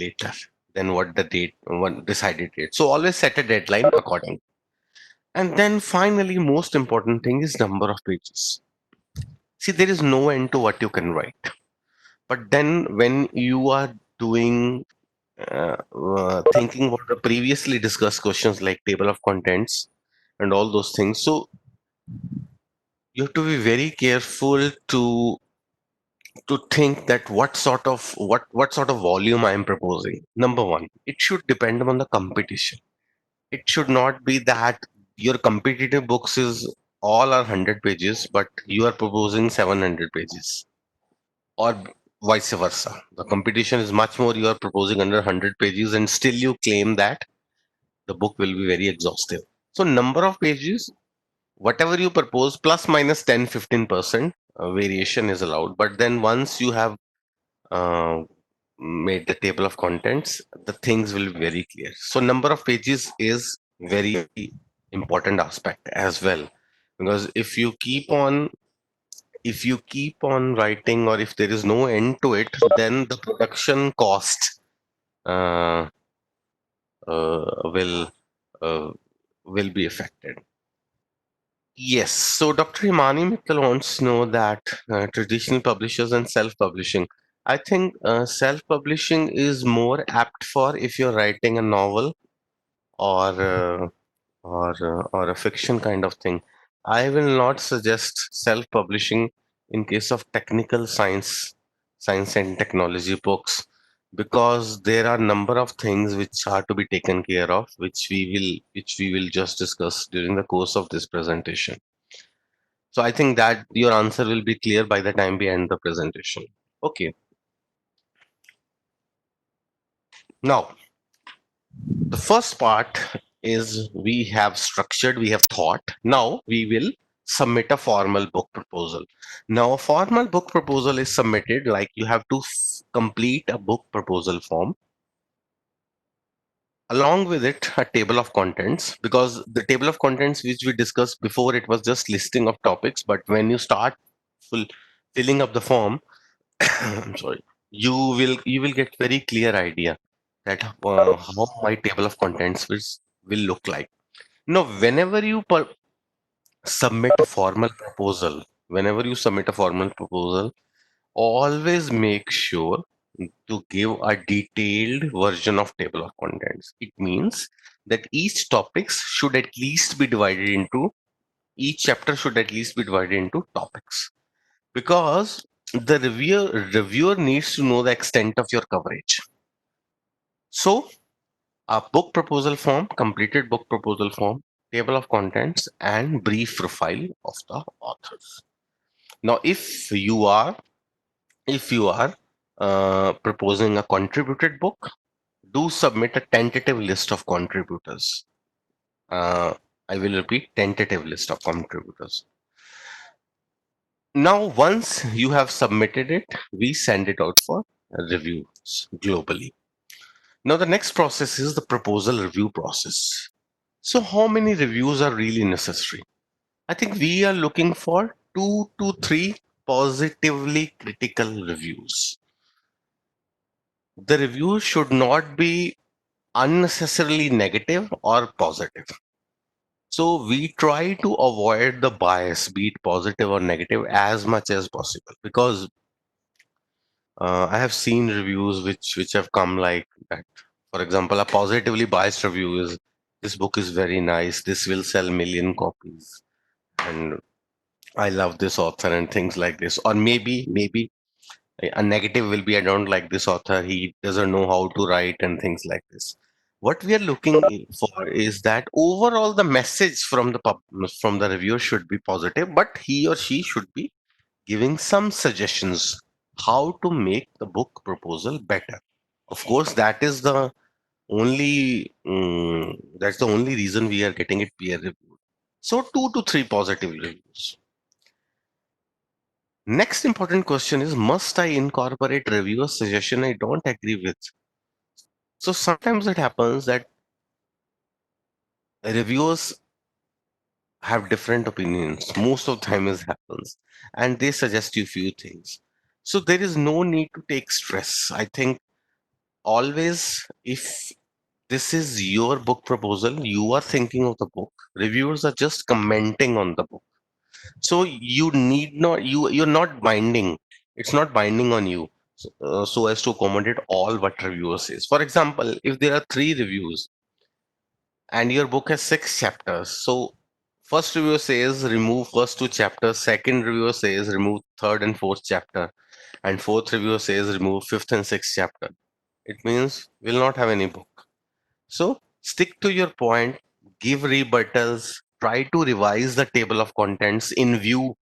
later than what the date, what decided date. So always set a deadline according. And then finally, most important thing is number of pages. See, there is no end to what you can write. But then when you are doing thinking about the previously discussed questions like table of contents and all those things, so you have to be very careful to think that what sort of volume I am proposing. Number one, it should depend on the competition. It should not be that your competitive books is all are 100 pages, but you are proposing 700 pages, or vice versa. The competition is much more, you are proposing under 100 pages, and still you claim that the book will be very exhaustive. So, number of pages, whatever you propose, plus minus 10-15% variation is allowed. But then once you have uh, made the table of contents, the things will be very clear. So number of pages is very important aspect as well, because if you keep on writing, or if there is no end to it, then the production cost uh, uh, will uh, will be affected. Yes, so Dr. Imani Mittal wants to know that traditional publishers and self-publishing. I think self-publishing is more apt for if you're writing a novel or or a fiction kind of thing. I will not suggest self-publishing in case of technical science and technology books, because there are number of things which are to be taken care of, which we will just discuss during the course of this presentation. So I think that your answer will be clear by the time we end the presentation. Okay. Now, the first part is we have structured, we have thought. Now we will submit a formal book proposal. Now, a formal book proposal is submitted like you have to complete a book proposal form. Along with it, a table of contents, because the table of contents which we discussed before, it was just listing of topics. But when you start full, filling up the form, I'm sorry, you will get very clear idea that how my table of contents will look like. Now, submit a formal proposal, whenever you submit a formal proposal, always make sure to give a detailed version of table of contents. It means that each chapter should at least be divided into topics, because the reviewer needs to know the extent of your coverage. So, a book proposal form, completed book proposal form, table of contents, and brief profile of the authors. Now, if you are proposing a contributed book, do submit a tentative list of contributors. Uh, I will repeat, tentative list of contributors. Now, once you have submitted it, we send it out for reviews globally. Now, the next process is the proposal review process. So, how many reviews are really necessary? I think we are looking for 2 to 3 positively critical reviews. The review should not be unnecessarily negative or positive. So, we try to avoid the bias, be it positive or negative, as much as possible, because I have seen reviews which have come like that. For example, a positively biased review is, this book is very nice, this will sell million copies, and I love this author and things like this. Or maybe a negative will be, I don't like this author, he doesn't know how to write and things like this. What we are looking for is that overall the message from the reviewer should be positive, but he or she should be giving some suggestions how to make the book proposal better. Of course, that's the only reason we are getting it peer reviewed. So 2 to 3 positive reviews. Next important question is, must I incorporate reviewer suggestion I don't agree with? So sometimes it happens that reviewers have different opinions. Most of the time it happens, and they suggest you few things. So there is no need to take stress. I think always, if this is your book proposal, you are thinking of the book, reviewers are just commenting on the book. So you need not, you're not binding, it's not binding on you, so as to accommodate all what reviewer says. For example, if there are three reviews and your book has six chapters, so first reviewer says remove first two chapters, second reviewer says remove third and fourth chapter, and fourth reviewer says remove fifth and sixth chapter, it means we'll not have any book. So stick to your point, give rebuttals, try to revise the table of contents in view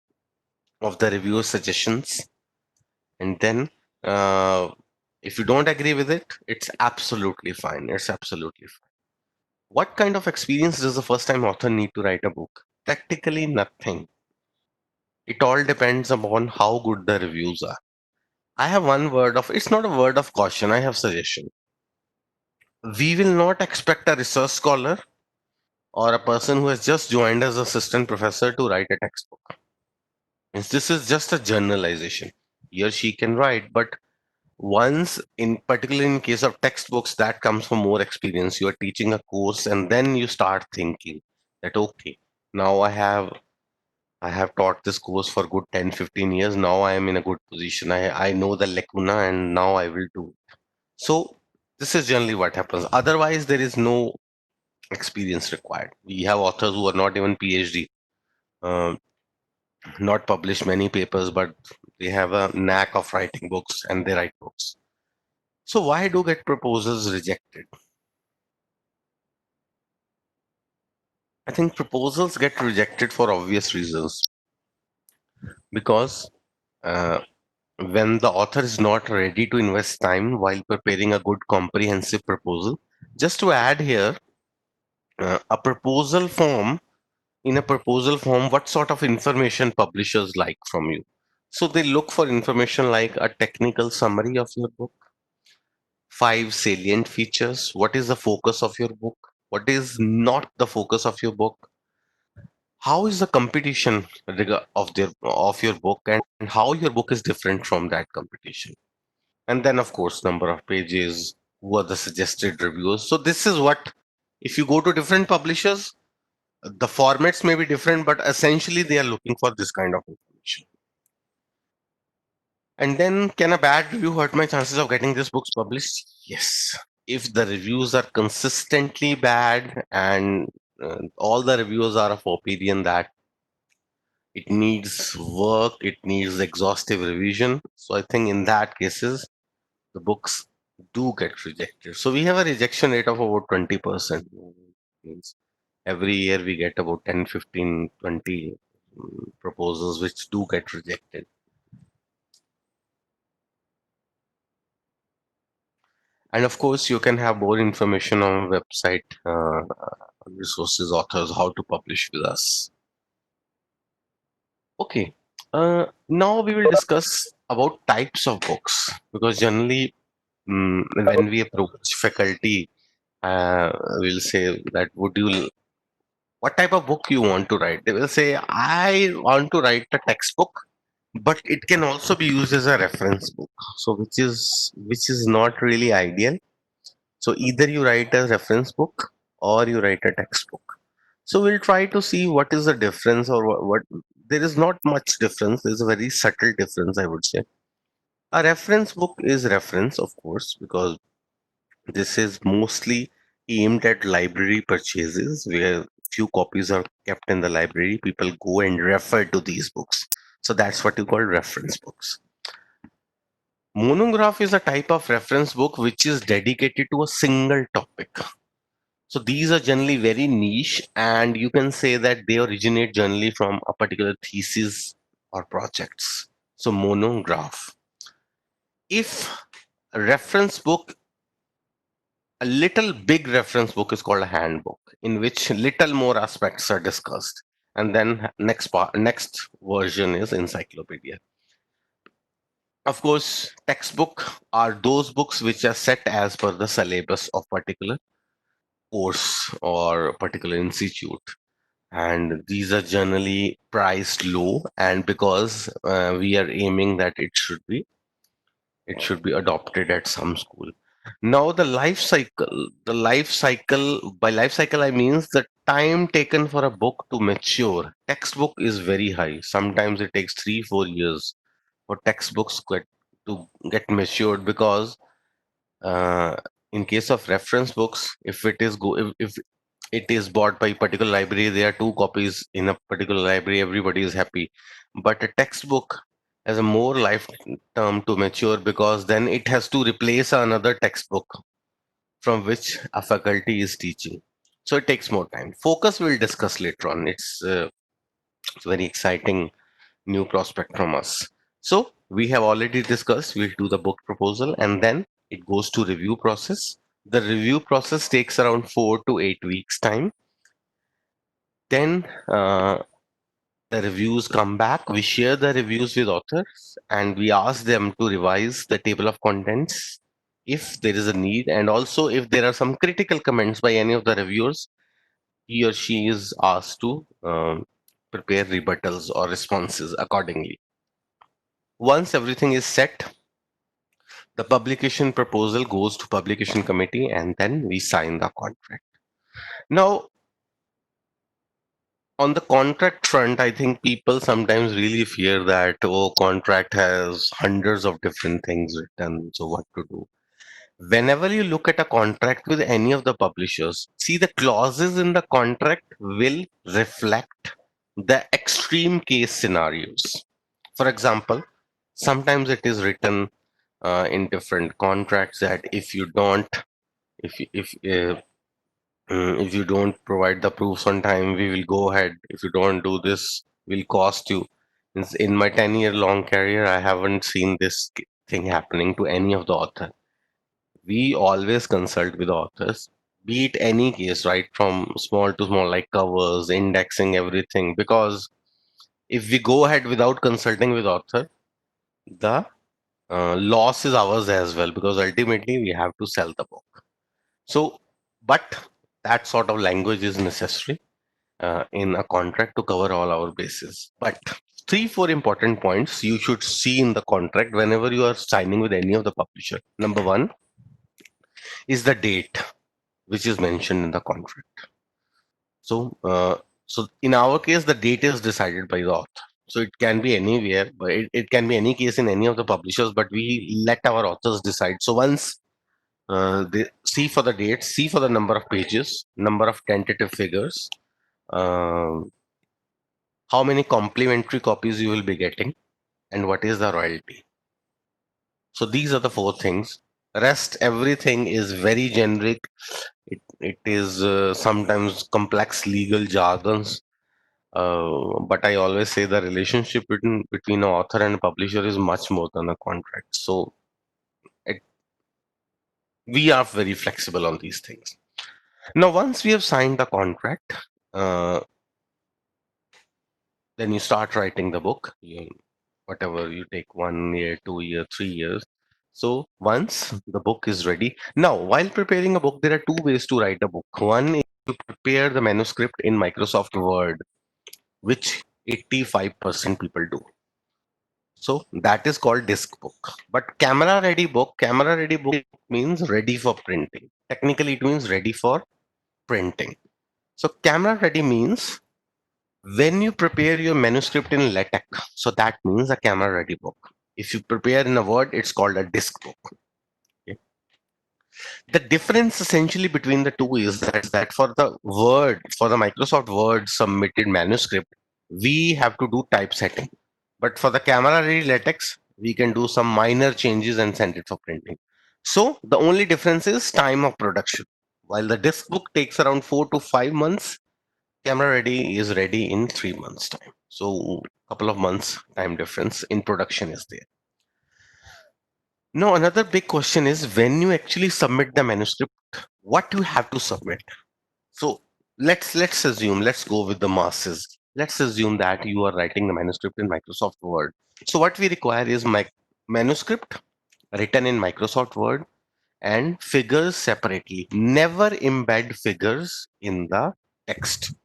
of the reviewer suggestions, and then uh, if you don't agree with it, it's absolutely fine. It's absolutely fine. What kind of experience does the first time author need to write a book? Practically nothing. It all depends upon how good the reviews are. I have one word of, it's not a word of caution, I have suggestion. We will not expect a research scholar or a person who has just joined as assistant professor to write a textbook. Means this is just a generalization. He or she can write, but once, in particular in case of textbooks, that comes from more experience. You are teaching a course, and then you start thinking that okay, now I have taught this course for good 10, 15 years. Now I am in a good position. I know the lacuna, and now I will do. So this is generally what happens. Otherwise, there is no experience required. We have authors who are not even PhD, not published many papers, but they have a knack of writing books and they write books. So why do get proposals rejected? I think proposals get rejected for obvious reasons because uh, when the author is not ready to invest time while preparing a good comprehensive proposal. Just to add here, a proposal form, in a proposal form, what sort of information publishers like from you? So they look for information like a technical summary of your book, five salient features, what is the focus of your book, what is not the focus of your book, how is the competition of your book, and how your book is different from that competition, and then of course number of pages, who are the suggested reviews. So this is what, if you go to different publishers, the formats may be different, but essentially they are looking for this kind of information. And then, can a bad review hurt my chances of getting this books published? Yes. If the reviews are consistently bad and all the reviews are of opinion that it needs work, it needs exhaustive revision. So I think in that cases, the books do get rejected. So we have a rejection rate of about 20%. Means every year we get about 10, 15, 20 proposals which do get rejected. And of course, you can have more information on website, resources, authors, how to publish with us. Okay. Now we will discuss about types of books because generally, when we approach faculty, we'll say that would you, what type of book you want to write? They will say, I want to write a textbook, but it can also be used as a reference book. So which is not really ideal. So either you write a reference book or you write a textbook. So we'll try to see what is the difference, or what there is not much difference. There's a very subtle difference, I would say. A reference book is reference, of course, because this is mostly aimed at library purchases where few copies are kept in the library. People go and refer to these books. So that's what you call reference books. Monograph is a type of reference book which is dedicated to a single topic. So these are generally very niche, and you can say that they originate generally from a particular thesis or projects. So monograph. If a reference book, a little big reference book is called a handbook, in which little more aspects are discussed. And then next version is encyclopedia. Of course, textbook are those books which are set as per the syllabus of particular course or particular institute. And these are generally priced low, and because we are aiming that it should be adopted at some school. Now by life cycle I means the time taken for a book to mature. Textbook is very high. Sometimes it takes 3 4 years for textbooks to get matured because uh, in case of reference books, if it is bought by a particular library, there are two copies in a particular library, everybody is happy. But a textbook has a more life term to mature because then it has to replace another textbook from which a faculty is teaching. So it takes more time. Focus we'll discuss later on. It's very exciting new prospect from us. So we have already discussed, we'll do the book proposal and then it goes to review process. The review process takes around 4 to 8 weeks time. Then the reviews come back. We share the reviews with authors and we ask them to revise the table of contents if there is a need, and also if there are some critical comments by any of the reviewers, he or she is asked to prepare rebuttals or responses accordingly. Once everything is set, the publication proposal goes to publication committee and then we sign the contract. Now, on the contract front, I think people sometimes really fear that, oh, contract has hundreds of different things written, so what to do? Whenever you look at a contract with any of the publishers, see the clauses in the contract will reflect the extreme case scenarios. For example, sometimes it is written in different contracts that if you don't provide the proofs on time, we will go ahead. If you don't do this, we'll cost you. In my 10-year long career, I haven't seen this thing happening to any of the author. We always consult with authors, be it any case, right from small to small, like covers, indexing, everything. Because if we go ahead without consulting with author, the loss is ours as well, because ultimately we have to sell the book. So, but that sort of language is necessary in a contract to cover all our bases. But three, four important points you should see in the contract whenever you are signing with any of the publisher. Number one is the date, which is mentioned in the contract. So in our case, the date is decided by the author. So it can be anywhere, but it can be any case in any of the publishers, but we let our authors decide. So once they see for the date, see for the number of pages, number of tentative figures, um, how many complimentary copies you will be getting, and what is the royalty. So these are the four things. Rest everything is very generic. It is sometimes complex legal jargons. But I always say the relationship between an author and a publisher is much more than a contract. So it, we are very flexible on these things. Now, once we have signed the contract, uh, then you start writing the book. Whatever you take 1 year, 2 year, 3 years. So once the book is ready, now while preparing a book, there are two ways to write a book. One is to prepare the manuscript in Microsoft Word, which 85% people do. So that is called disk book. But camera ready book means ready for printing. Technically, it means ready for printing. So camera ready means when you prepare your manuscript in LaTeX, so that means a camera ready book. If you prepare in a Word, it's called a disk book. Okay. The difference essentially between the two is that for the Microsoft Word submitted manuscript, we have to do typesetting. But for the camera ready LaTeX, we can do some minor changes and send it for printing. So the only difference is time of production. While the disk book takes around 4 to 5 months, camera ready is ready in 3 months time. So couple of months time difference in production is there. Now another big question is when you actually submit the manuscript, what you have to submit. So let's go with the masses. Let's assume that you are writing the manuscript in Microsoft Word. So what we require is my manuscript written in Microsoft Word and figures separately. Never embed figures in the text.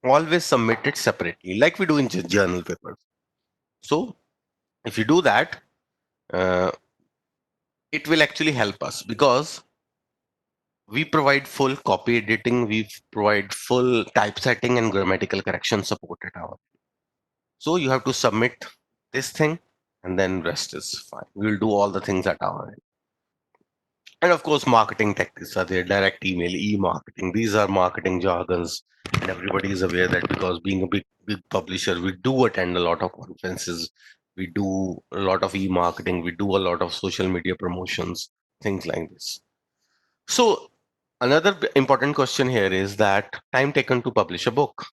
Always submit it separately, like we do in journal papers. So if you do that, uh, it will actually help us because we provide full copy editing, we provide full typesetting and grammatical correction support at our. So you have to submit this thing, and then rest is fine. We'll do all the things at our end. And of course, marketing tactics are there, direct email, e-marketing. These are marketing jargons, and everybody is aware that because being a big publisher, we do attend a lot of conferences, we do a lot of e-marketing, we do a lot of social media promotions, things like this. So another important question here is that time taken to publish a book.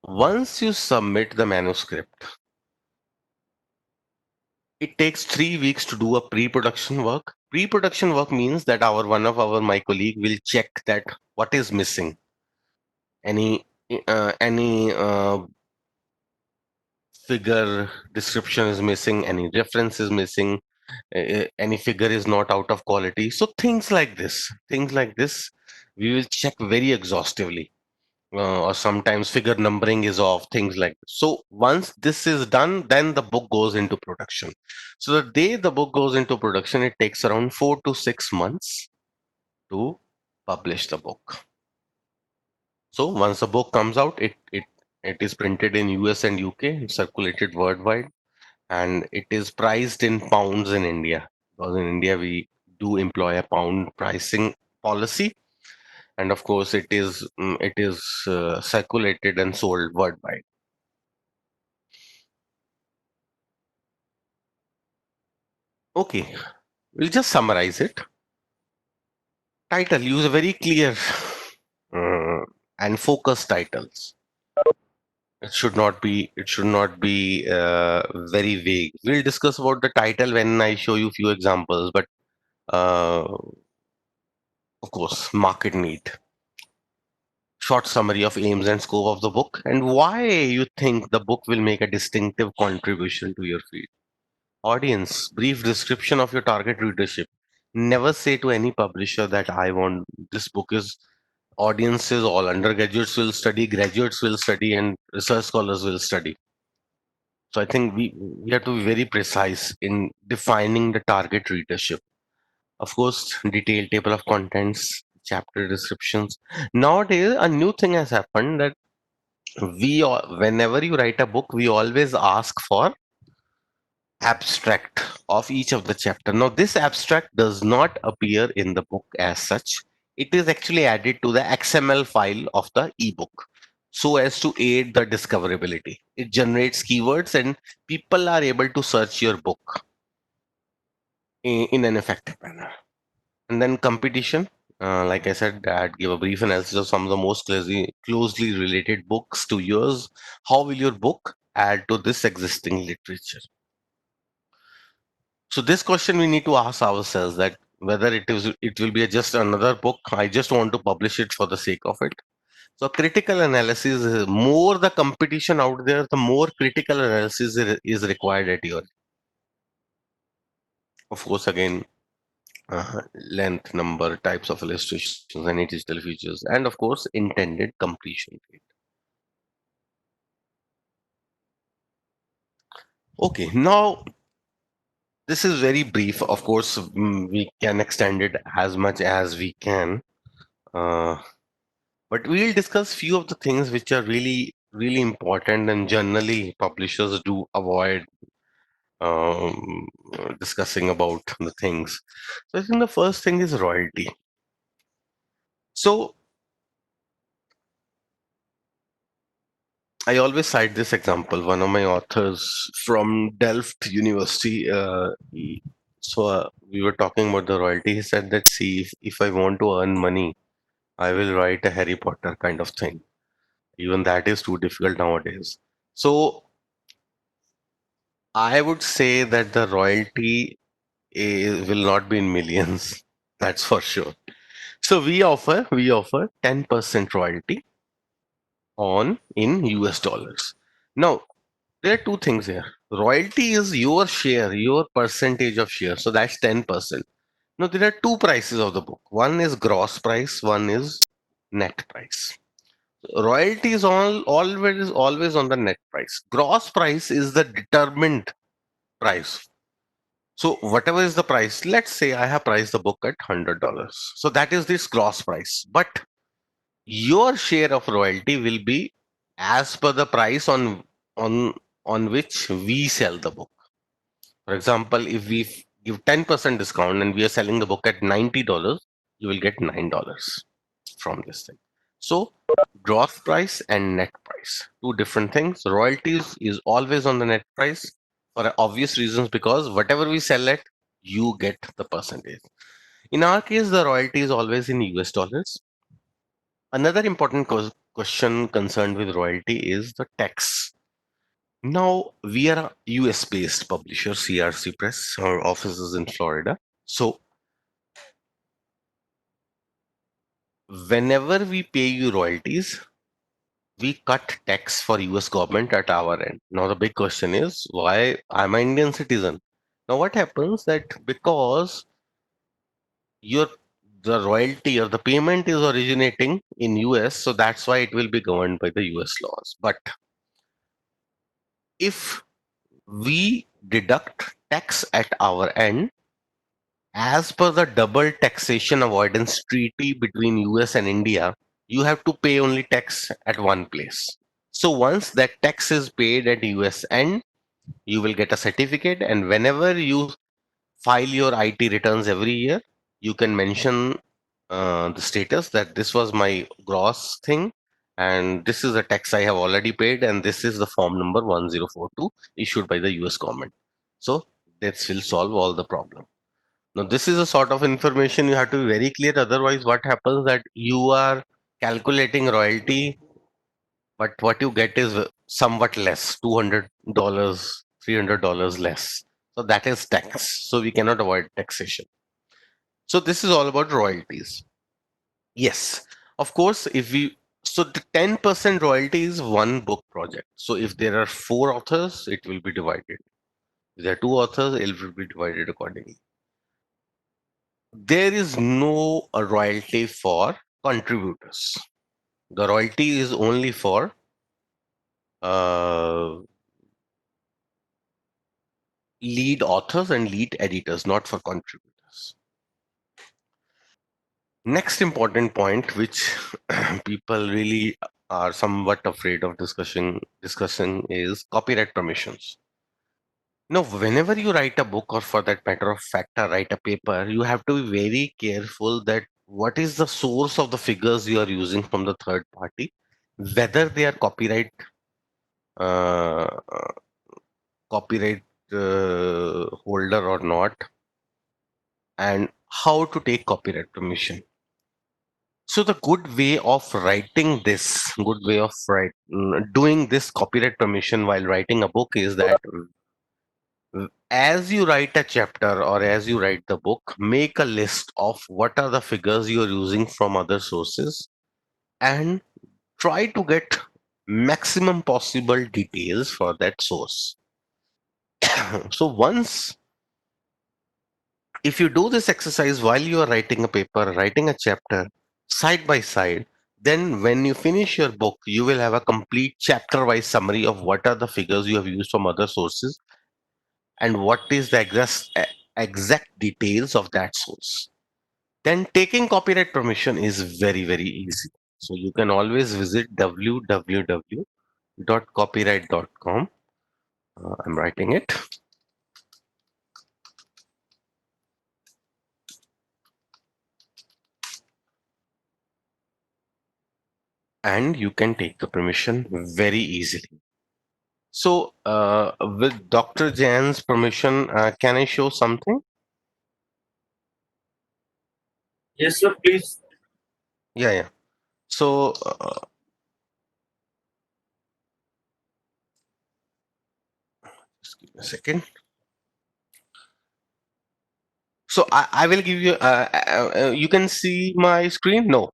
Once you submit the manuscript, it takes 3 weeks to do a pre-production work. Pre-production work means that our one of our my colleague will check that what is missing. Any figure description is missing, any reference is missing, any figure is not out of quality. So things like this, we will check very exhaustively. Or sometimes figure numbering is off, things like this. So once this is done, then the book goes into production. So the day the book goes into production, it takes around 4 to 6 months to publish the book. So once the book comes out, it is printed in US and UK, circulated worldwide, and it is priced in pounds in India. Because in India we do employ a pound pricing policy, and of course it is circulated and sold worldwide. Okay, we'll just summarize it. Title: use a very clear uh, and focused titles. It should not be very vague. We'll discuss about the title when I show you few examples, but uh, of course, market need. Short summary of aims and scope of the book and why you think the book will make a distinctive contribution to your field. Audience: brief description of your target readership. Never say to any publisher that I want this book is audiences, all undergraduates will study, graduates will study, and research scholars will study. So I think we have to be very precise in defining the target readership. Of course, detailed table of contents, chapter descriptions. Nowadays, a new thing has happened that whenever you write a book, we always ask for abstract of each of the chapter. Now, this abstract does not appear in the book as such. It is actually added to the XML file of the ebook so as to aid the discoverability. It generates keywords and people are able to search your book in an effective manner. And then competition. Like I said, I'd give a brief analysis of some of the most closely related books to yours. How will your book add to this existing literature? So this question we need to ask ourselves that whether it will be just another book. I just want to publish it for the sake of it. So critical analysis, more the competition out there, the more critical analysis is required at your. Of course, again, length, number, types of illustrations, any digital features, and of course, intended completion date. Okay, now this is very brief. Of course, we can extend it as much as we can. Uh, But we'll discuss few of the things which are really, really important and generally publishers do avoid discussing about the things. So I think the first thing is royalty. So I always cite this example. One of my authors from Delft University, we were talking about the royalty. He said that, see, if I want to earn money, I will write a Harry Potter kind of thing. Even that is too difficult nowadays. So I would say that the royalty will not be in millions. That's for sure. So we offer 10% royalty on in US dollars. Now there are two things here. Royalty is your share, your percentage of share. So that's 10%. Now there are two prices of the book. One is gross price, one is net price. Royalty is always on the net price. Gross price is the determined price. So whatever is the price, let's say I have priced the book at $100. So that is this gross price. But your share of royalty will be as per the price on on which we sell the book. For example, if we give 10% discount and we are selling the book at $90, you will get $9 from this thing. So gross price and net price, two different things. Royalties is always on the net price for obvious reasons, because whatever we sell at, you get the percentage. In our case, the royalty is always in US dollars. Another important question concerned with royalty is the tax. Now, we are a US based publisher, CRC Press. Our office is in Florida. So, whenever we pay you royalties, we cut tax for US government at our end. Now, the big question is, why I'm an Indian citizen? Now, what happens that because your the royalty or the payment is originating in US, so that's why it will be governed by the US laws. But if we deduct tax at our end, as per the double taxation avoidance treaty between US and India, you have to pay only tax at one place. So once that tax is paid at US end, you will get a certificate, and whenever you file your IT returns every year, you can mention the status that this was my gross thing, and this is the tax I have already paid, and this is the form number 1042 issued by the US government. So this will solve all the problem. Now, this is a sort of information you have to be very clear. Otherwise, what happens that you are calculating royalty, but what you get is somewhat less, $200, $300 less. So that is tax. So we cannot avoid taxation. So this is all about royalties. Yes, of course, if we so the 10% royalty is one book project. So if there are four authors, it will be divided. If there are two authors, it will be divided accordingly. There is no royalty for contributors. The royalty is only for uh, lead authors and lead editors, not for contributors. Next important point, which people really are somewhat afraid of discussing is copyright permissions. Now, whenever you write a book, or for that matter of fact, write a paper, you have to be very careful that what is the source of the figures you are using from the third party, whether they are uh, copyright holder or not, and how to take copyright permission. So the good way of writing this, good way of doing this copyright permission while writing a book is that as you write a chapter or as you write the book, make a list of what are the figures you're using from other sources, and try to get maximum possible details for that source. So once, if you do this exercise while you are writing a paper, writing a chapter side by side, then when you finish your book, you will have a complete chapter wise summary of what are the figures you have used from other sources and what is the exact details of that source. Then taking copyright permission is very, very easy. So you can always visit www.copyright.com. I'm writing it, and you can take the permission very easily. So, with Dr. Jan's permission, can I show something? Yes, sir, please. Yeah, yeah. So, just give me a second. So, I will give you, you can see my screen? No.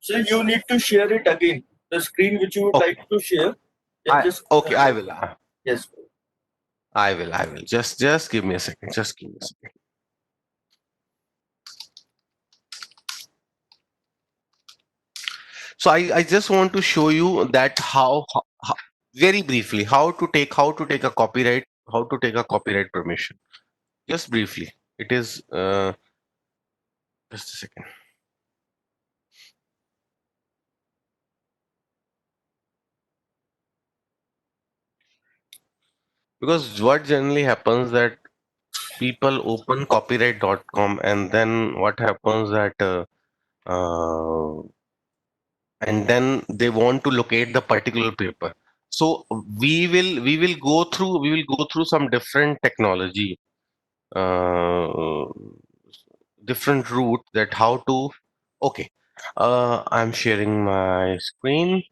So you need to share it again. The screen which you would Okay. like to share, then just Okay, I will. yes. I will. Just give me a second. Just give me a second. So, I just want to show you that how very briefly, how to take a copyright permission. Just briefly. It is just a second. Because what generally happens that people open copyright.com, and then what happens that uh, and then they want to locate the particular paper. So we will go through some different technology, uh, different route that how to. Okay, I'm sharing my screen.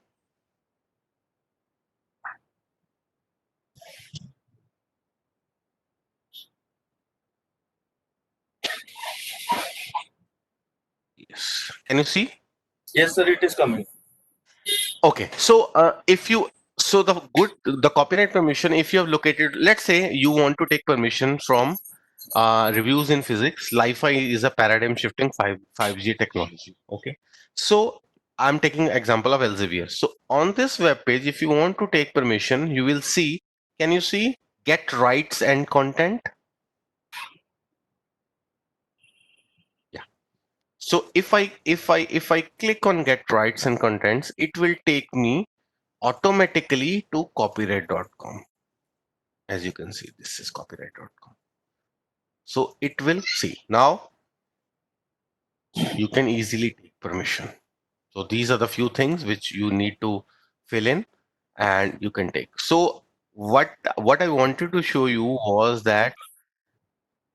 Yes, can you see? Yes, sir. It is coming. Okay, so if you so the copyright permission, if you have located, let's say you want to take permission from reviews in physics. Li-Fi is a paradigm shifting 5G technology. Okay, so I'm taking example of Elsevier. So on this web page, if you want to take permission, you will see. Can you see get rights and content? Yeah. So if I click on get rights and contents, it will take me automatically to copyright.com. As you can see, this is copyright.com. So it will see now you can easily take permission. So these are the few things which you need to fill in and you can take. So what I wanted to show you was that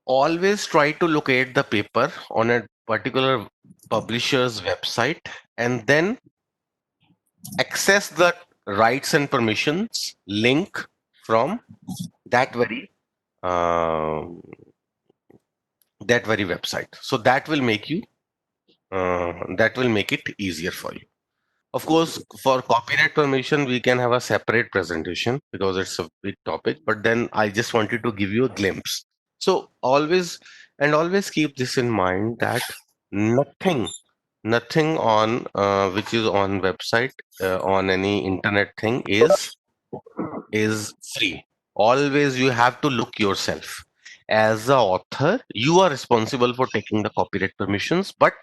always try to locate the paper on a particular publisher's website and then access the rights and permissions link from that very uh, that very website. So that will make it easier for you. Of course, for copyright permission, we can have a separate presentation because it's a big topic, but then I just wanted to give you a glimpse. So always keep this in mind that nothing, nothing on which is on website on any internet thing is free. Always you have to look yourself. As a author, you are responsible for taking the copyright permissions, but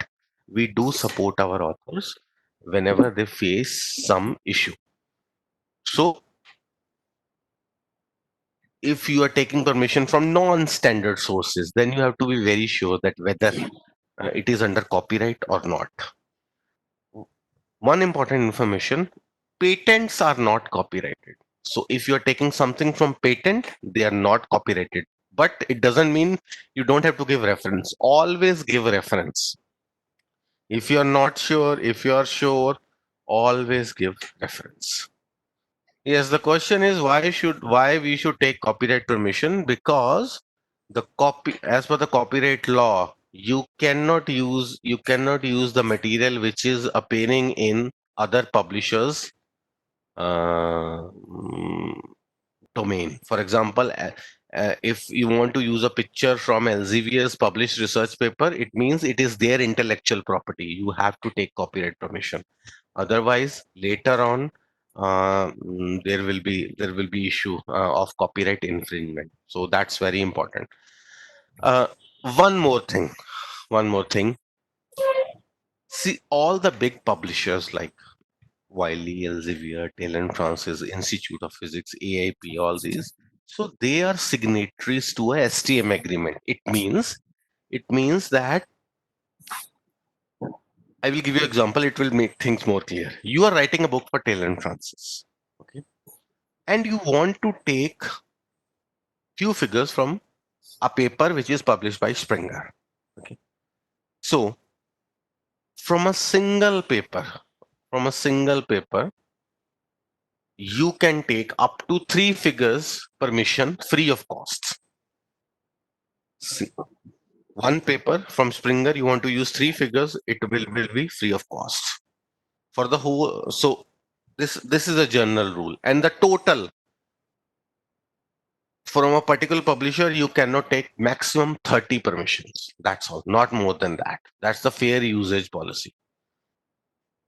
we do support our authors whenever they face some issue. So if you are taking permission from non-standard sources, then you have to be very sure that whether it is under copyright or not. One important information, patents are not copyrighted. So if you're taking something from patent, they are not copyrighted. But it doesn't mean you don't have to give reference. Always give reference. If you're not sure, if you're sure, always give reference. Yes, the question is why we should take copyright permission? Because the copy as per the copyright law, you cannot use the material which is appearing in other publishers mm, domain. For example, if you want to use a picture from Elsevier's published research paper, it means it is their intellectual property. You have to take copyright permission. Otherwise, later on, there will be issue of copyright infringement. So that's very important. Uh, one more thing. One more thing. See, all the big publishers like Wiley, Elsevier, Taylor and Francis, Institute of Physics, AIP, all these. So they are signatories to a STM agreement. It means that I will give you an example. It will make things more clear. You are writing a book for Taylor and Francis, okay, and you want to take few figures from a paper which is published by Springer. Okay, so from a single paper, from a single paper, you can take up to 3 figures permission free of cost. See, one paper from Springer, you want to use 3 figures, it will be free of cost for the whole. So this is a general rule, and the total from a particular publisher you cannot take maximum 30 permissions. That's all, not more than that. That's the fair usage policy.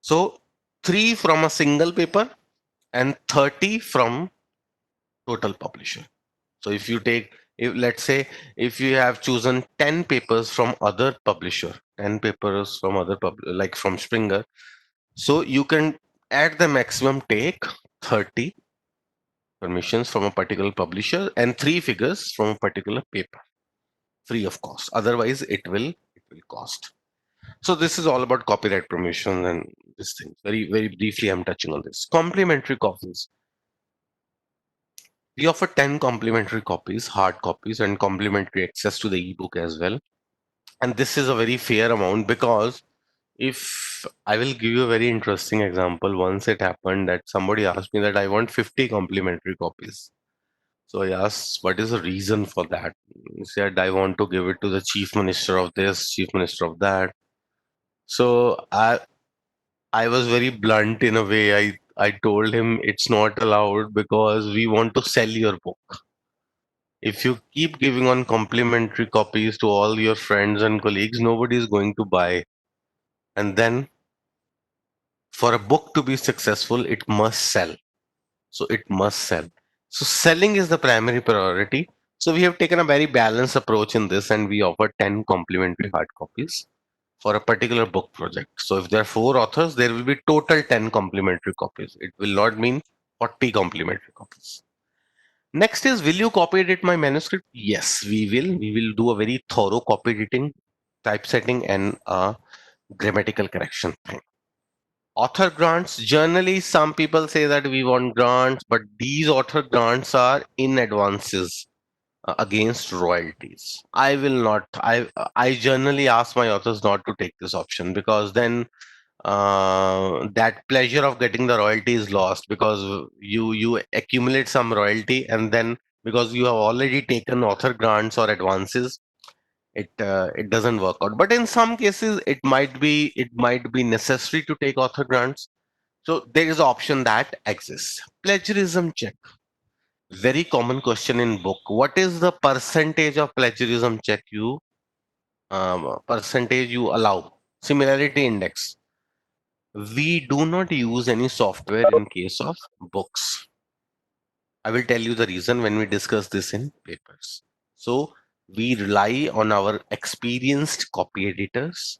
So 3 from a single paper, and 30 from total publisher. So if you take, if let's say, if you have chosen 10 papers from other publisher, 10 papers from other like from Springer, so you can at the maximum take 30 permissions from a particular publisher and three figures from a particular paper, free of cost. Otherwise, it will cost. So this is all about copyright permission and this thing. Very briefly, I'm touching on this. Complementary copies. We offer 10 complimentary copies, hard copies, and complimentary access to the ebook as well. And this is a very fair amount because if I will give you a very interesting example, once it happened that somebody asked me that I want 50 complimentary copies. So I asked, what is the reason for that? He said, I want to give it to the chief minister of this, chief minister of that. So I was very blunt in a way. I told him it's not allowed because we want to sell your book. If you keep giving on complimentary copies to all your friends and colleagues, nobody is going to buy. And then for a book to be successful, it must sell. So it must sell. So selling is the primary priority. So we have taken a very balanced approach in this and we offer 10 complimentary hard copies for a particular book project. So if there are four authors, there will be total 10 complimentary copies. It will not mean 40 complimentary copies. Next is, will you copy edit my manuscript? Yes, we will. We will do a very thorough copy editing, typesetting, and grammatical correction thing. Author grants, generally, some people say that we want grants, but these author grants are in advances against royalties. I will not. I generally ask my authors not to take this option because then that pleasure of getting the royalty is lost because you accumulate some royalty and then because you have already taken author grants or advances, it doesn't work out. But in some cases, it might be necessary to take author grants. So there is an option that exists. Plagiarism check. Very common question in book. What is the percentage of plagiarism check you percentage you allow? Similarity index. We do not use any software in case of books. I will tell you the reason when we discuss this in papers. So we rely on our experienced copy editors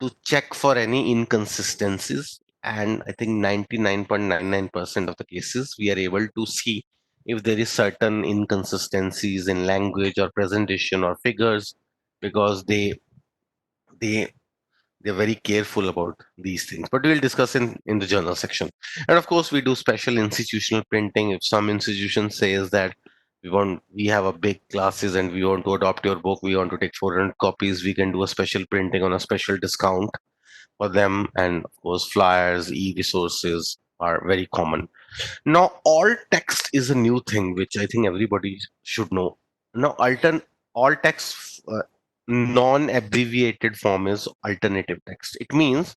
to check for any inconsistencies. And I think 99.99% of the cases we are able to see if there is certain inconsistencies in language or presentation or figures because they they're very careful about these things, but we'll discuss in the journal section. And of course we do special institutional printing. If some institution says that we have a big classes and we want to adopt your book, we want to take 400 copies, we can do a special printing on a special discount for them. And of course flyers, e-resources are very common. Now alt text is a new thing which I think everybody should know. Now alt text non-abbreviated form is alternative text. It means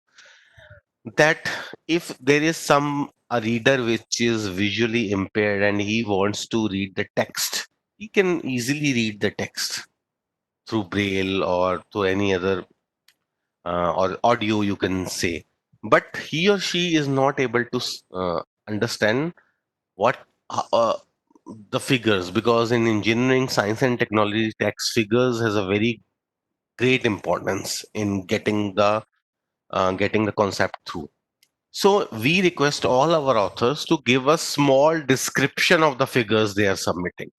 that if there is some a reader which is visually impaired and he wants to read the text, he can easily read the text through braille or through any other or audio you can say, but he or she is not able to understand what the figures, because in engineering, science and technology, text figures has a very great importance in getting the concept through. So we request all our authors to give a small description of the figures they are submitting.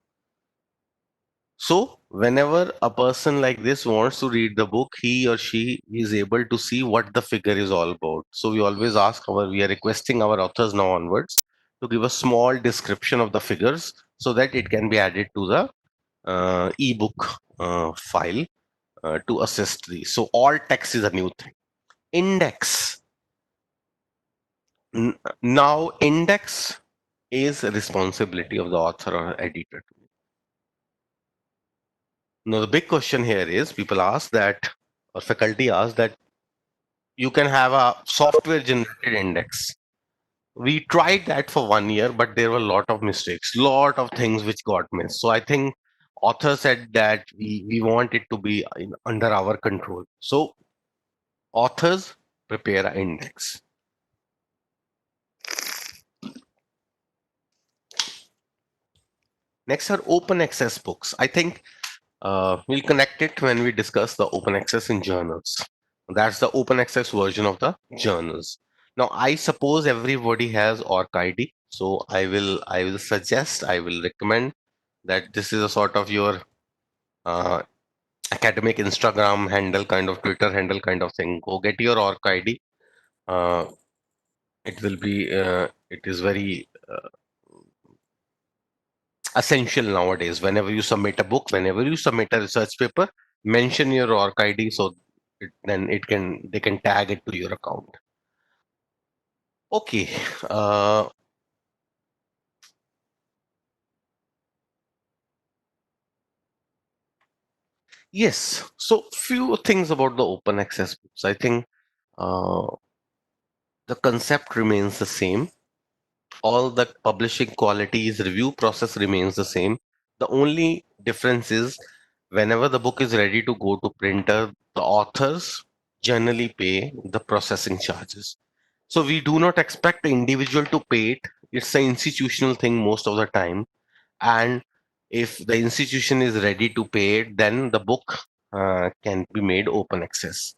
So whenever a person like this wants to read the book, he or she is able to see what the figure is all about. So we are requesting our authors now onwards to give a small description of the figures so that it can be added to the ebook file to assist these. So all text is a new thing. Index. Now index is a responsibility of the author or editor. Now the big question here is people ask that, or faculty ask that you can have a software generated index. We tried that for 1 year, but there were a lot of mistakes, lot of things which got missed. So I think author said that we want it to be under our control. So authors prepare an index. Next are open access books. I think we'll connect it when we discuss the open access in journals. That's the open access version of the journals. Now, I suppose everybody has OrcID, so I will suggest, I will recommend that this is a sort of your uh, academic Instagram handle, kind of Twitter handle, kind of thing. Go get your OrcID. Uh, it will be it is very essential nowadays. Whenever you submit a book, whenever you submit a research paper, mention your OrcID so then it can they can tag it to your account. Okay. Uh, yes. So few things about the open access books. I think uh, the concept remains the same. All the publishing qualities, review process remains the same. The only difference is whenever the book is ready to go to printer, the authors generally pay the processing charges. So we do not expect the individual to pay it. It's an institutional thing most of the time. And if the institution is ready to pay it, then the book can be made open access.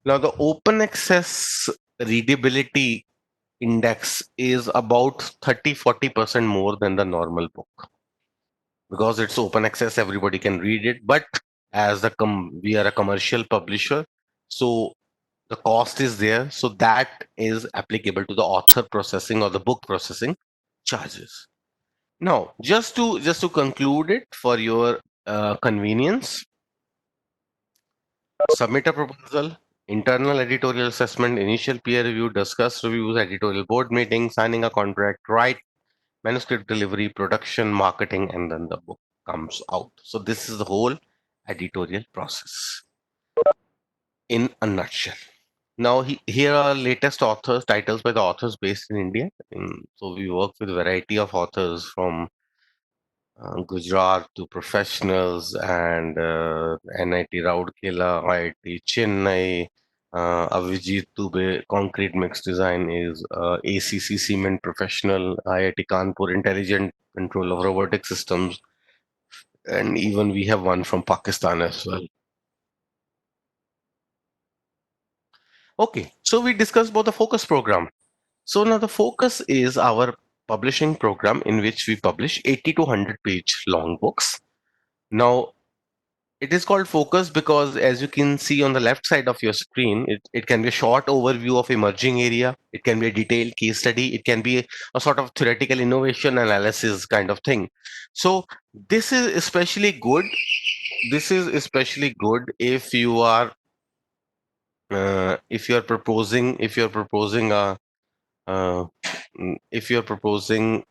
Now, the open access readability index is about 30-40% more than the normal book. Because it's open access, everybody can read it. But as we are a commercial publisher, so the cost is there. So that is applicable to the author processing or the book processing charges. Now, just to conclude it for your convenience, submit a proposal, internal editorial assessment, initial peer review, discuss reviews, editorial board meeting, signing a contract, write manuscript delivery, production, marketing, and then the book comes out. So this is the whole editorial process in a nutshell. Now, here are latest authors, titles by the authors based in India. So we work with a variety of authors from Gujarat to professionals and NIT Rourkela, IIT Chennai, Avijit Dubey, Concrete Mix Design is ACC Cement Professional, IIT Kanpur, Intelligent Control of Robotic Systems, and even we have one from Pakistan as well. Okay, so we discussed about the focus program. So now the focus is our publishing program in which we publish 80 to 100 page long books. Now, it is called focus because, as you can see on the left side of your screen, it can be a short overview of emerging area. It can be a detailed case study. It can be a sort of theoretical innovation analysis kind of thing. So this is especially good. This is especially good if you're proposing uh, if you're proposing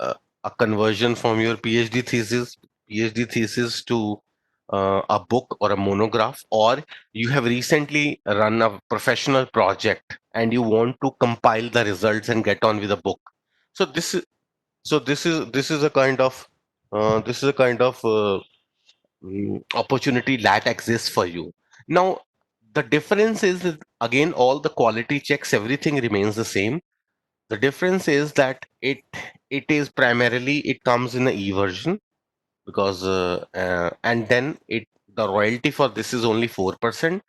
a conversion from your PhD thesis to a book or a monograph, or you have recently run a professional project and you want to compile the results and get on with a book. So this is a kind of opportunity that exists for you. Now, the difference is that, again, all the quality checks, everything remains the same. The difference is that it is primarily it comes in the e version because and then it the royalty for this is only 4%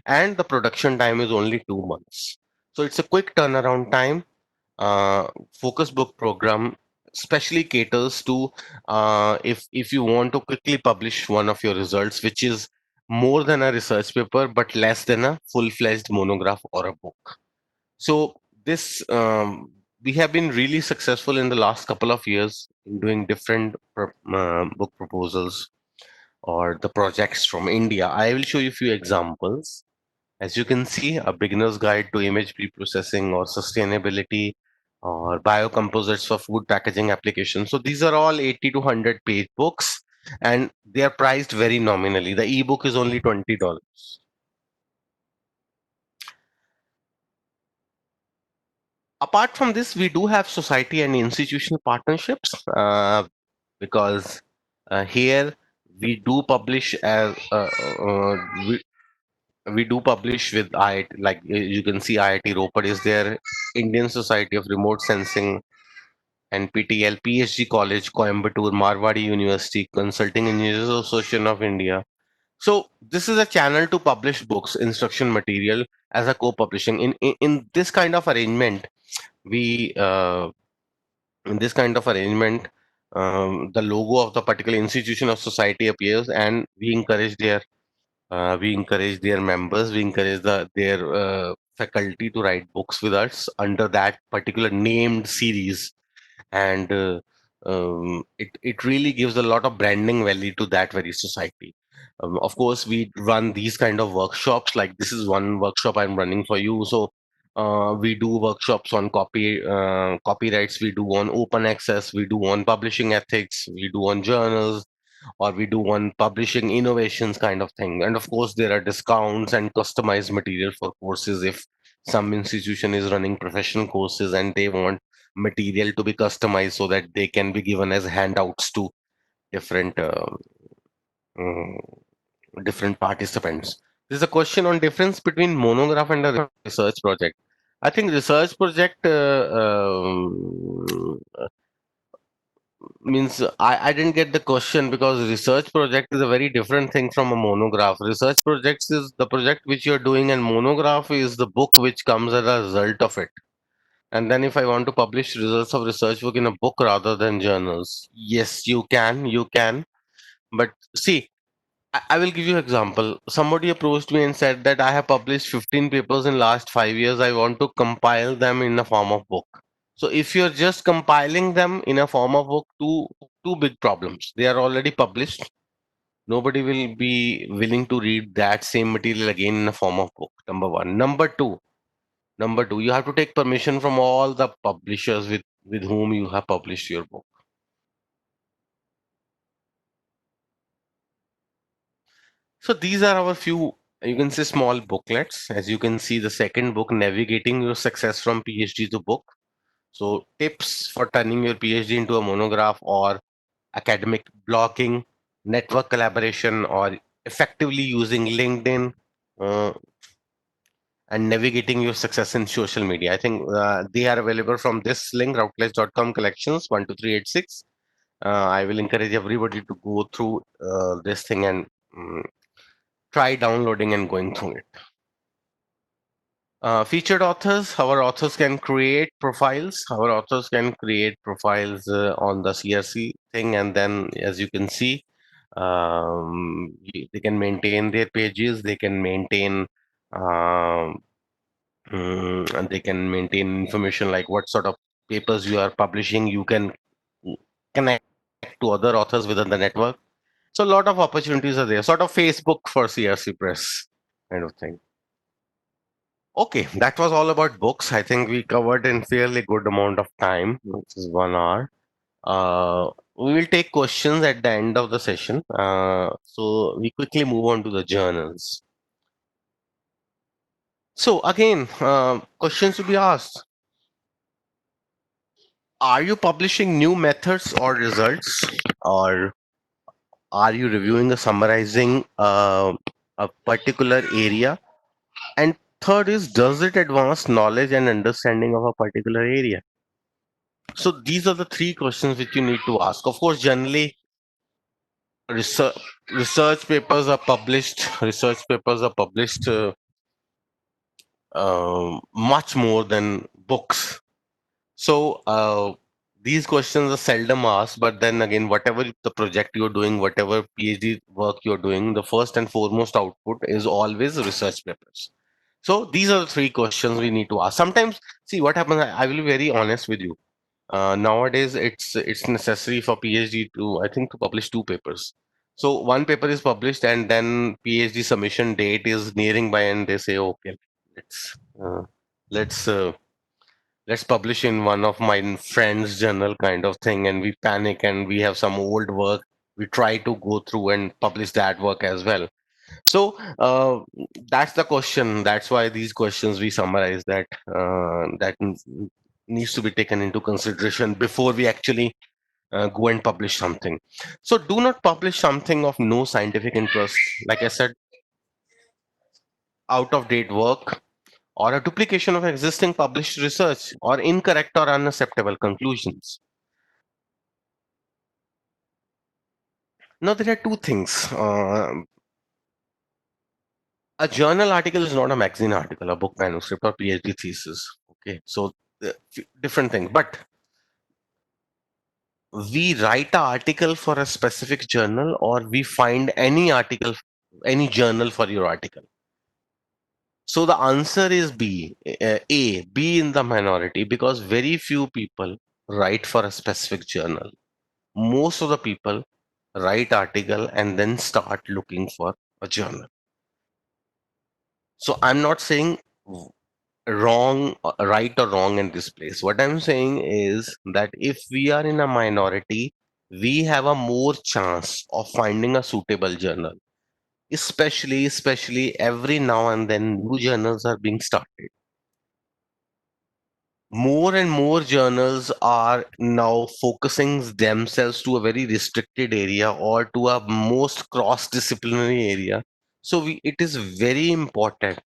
and the production time is only 2 months. So it's a quick turnaround time. uh, Focus book program specially caters to if you want to quickly publish one of your results which is more than a research paper but less than a full-fledged monograph or a book. So this we have been really successful in the last couple of years in doing different book proposals or the projects from India. I will show you a few examples. As you can see, a beginner's guide to image preprocessing or sustainability or biocomposites for food packaging applications. So these are all 80 to 100 page books and they are priced very nominally. The ebook is only $20. Apart from this, we do have society and institutional partnerships because here we do publish as we do publish with IIT, like you can see IIT Ropar is there, Indian Society of Remote Sensing, NPTL, PhD College, Coimbatore, Marwadi University, Consulting Engineers Association of India. So this is a channel to publish books, instruction material as a co-publishing. In this kind of arrangement, we in this kind of arrangement, the logo of the particular institution of society appears, and we encourage their members, we encourage their faculty to write books with us under that particular named series, and it really gives a lot of branding value to that very society. Of course, we run these kind of workshops. Like this is one workshop I'm running for you. So we do workshops on copyrights. We do on open access. We do on publishing ethics. We do on journals, or we do on publishing innovations kind of thing. And of course, there are discounts and customized material for courses if some institution is running professional courses and they want material to be customized so that they can be given as handouts to different um, different participants. There's a question on difference between monograph and a research project. I think research project means I didn't get the question, because research project is a very different thing from a monograph. Research projects is the project which you're doing, and monograph is the book which comes as a result of it. And then if I want to publish results of research work in a book rather than journals, yes, you can. But see, I will give you example. Somebody approached me and said that I have published 15 papers in last 5 years. I want to compile them in a form of book. So if you're just compiling them in a form of book, two big problems. They are already published. Nobody will be willing to read that same material again in a form of book. Number one. Number two, you have to take permission from all the publishers with whom you have published your book. So these are our few, you can say, small booklets. As you can see, the second book, Navigating Your Success from PhD to Book. So tips for turning your PhD into a monograph, or academic blogging, network collaboration, or effectively using LinkedIn, uh, and navigating your success in social media. I think they are available from this link, routledge.com collections 12386. I will encourage everybody to go through this thing and try downloading and going through it. Featured authors, our authors can create profiles. Our authors can create profiles on the CRC thing, and then as you can see, they can maintain their pages, they can maintain um, and they can maintain information like what sort of papers you are publishing. You can connect to other authors within the network. So a lot of opportunities are there, sort of Facebook for CRC Press kind of thing. Okay, that was all about books. I think we covered in fairly good amount of time, which is 1 hour. We will take questions at the end of the session. So we quickly move on to the journals. So again, questions to be asked. Are you publishing new methods or results, or are you reviewing or summarizing a particular area? And third is, does it advance knowledge and understanding of a particular area? So these are the three questions which you need to ask. Of course, generally, research research papers are published. Research papers are published much more than books. So these questions are seldom asked, but then again, whatever the project you're doing, whatever PhD work you're doing, the first and foremost output is always research papers. So these are the three questions we need to ask. Sometimes, see what happens. I will be very honest with you. Nowadays, it's necessary for PhD to, I think, to publish two papers. So one paper is published, and then PhD submission date is nearing by, and they say, okay, let's uh, let's uh, let's publish in one of my friends' journal kind of thing, and we panic, and we have some old work. We try to go through and publish that work as well. So that's the question. That's why these questions we summarize that needs to be taken into consideration before we actually go and publish something. So do not publish something of no scientific interest. Like I said, out of date work, or a duplication of existing published research, or incorrect or unacceptable conclusions. Now, there are two things. A journal article is not a magazine article, a book manuscript, or PhD thesis. Okay, so different thing. But we write an article for a specific journal, or we find any article, any journal for your article. So the answer is B, B in the minority, because very few people write for a specific journal. Most of the people write article and then start looking for a journal. So I'm not saying wrong, right or wrong in this place. What I'm saying is that if we are in a minority, we have a more chance of finding a suitable journal. Especially every now and then new journals are being started. More and more journals are now focusing themselves to a very restricted area or to a most cross-disciplinary area. So it is very important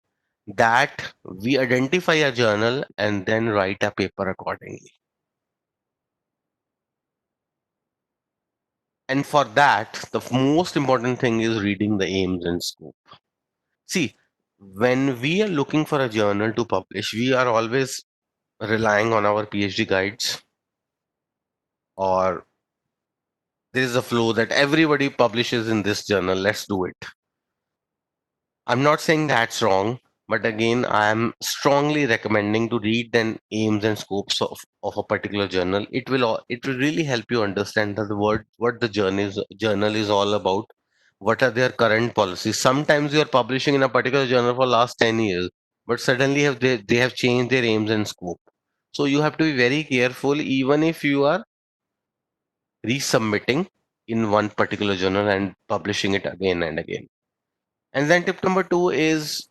that we identify a journal and then write a paper accordingly. And for that, the most important thing is reading the aims and scope. See, when we are looking for a journal to publish, we are always relying on our PhD guides, or there is a flow that everybody publishes in this journal. Let's do it. I'm not saying that's wrong, but again, I am strongly recommending to read the aims and scopes of a particular journal. It will really help you understand that the word what the journal is all about. What are their current policies? Sometimes you are publishing in a particular journal for last 10 years, but suddenly they have changed their aims and scope. So you have to be very careful, even if you are resubmitting in one particular journal and publishing it again and again. And then tip number two is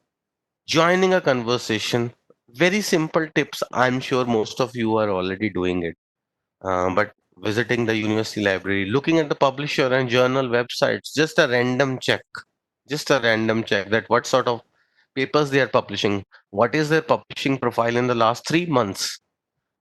joining a conversation. Very simple tips. I'm sure most of you are already doing it. But visiting the university library, looking at the publisher and journal websites, just a random check. Just a random check that what sort of papers they are publishing, what is their publishing profile in the last 3 months,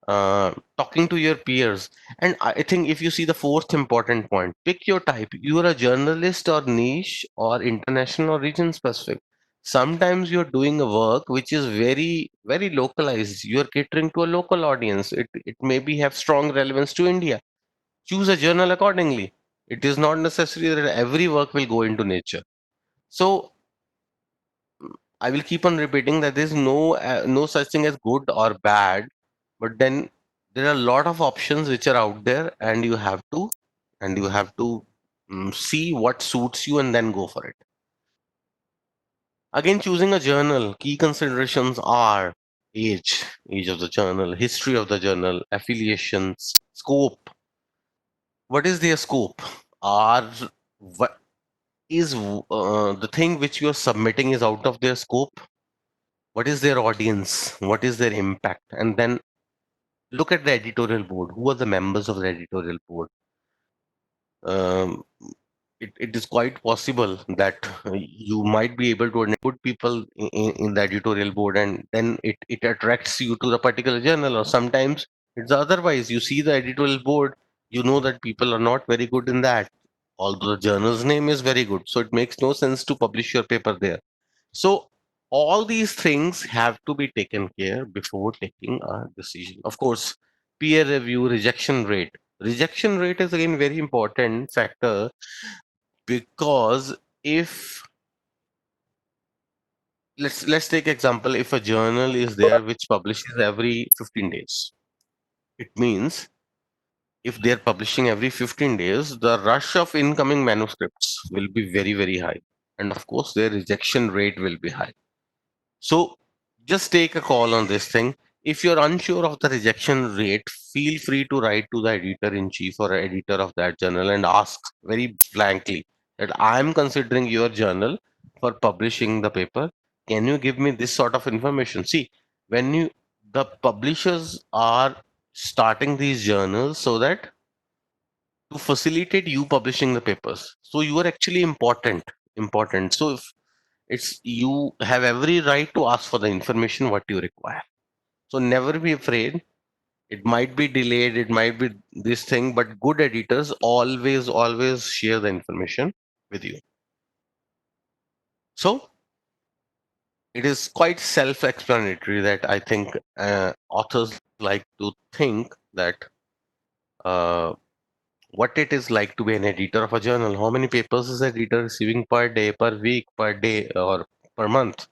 talking to your peers. And I think if you see the fourth important point, pick your type. You are a journalist or niche or international or region specific. Sometimes you're doing a work which is very, very localized. You're catering to a local audience. It maybe have strong relevance to India. Choose a journal accordingly. It is not necessary that every work will go into nature. So I will keep on repeating that there is no such thing as good or bad, but then there are a lot of options which are out there, and you have to see what suits you and then go for it. Again, choosing a journal, key considerations are age of the journal, history of the journal, affiliations, scope. What is their scope? Are what is the thing which you are submitting is out of their scope? What is their audience? What is their impact? And then look at the editorial board. Who are the members of the editorial board? Um, it is quite possible that you might be able to put people in the editorial board, and then it attracts you to the particular journal. Or sometimes it's otherwise. You see the editorial board, you know that people are not very good in that, although the journal's name is very good. So it makes no sense to publish your paper there. So all these things have to be taken care before taking a decision. Of course, peer review, rejection rate. Rejection rate is again very important factor, because if let's take example, if a journal is there which publishes every 15 days, it means if they're publishing every 15 days, the rush of incoming manuscripts will be very, very high, and of course their rejection rate will be high. So just take a call on this thing. If you're unsure of the rejection rate, feel free to write to the editor in chief or editor of that journal and ask very frankly that I'm considering your journal for publishing the paper. Can you give me this sort of information? See, when you the publishers are starting these journals so that to facilitate you publishing the papers. So you are actually important. So if it's you have every right to ask for the information what you require. So never be afraid. It might be delayed, it might be this thing, but good editors always share the information with you. So it is quite self-explanatory that I think authors like to think that uh, what it is like to be an editor of a journal. How many papers is editor receiving per day, per week, per day, or per month?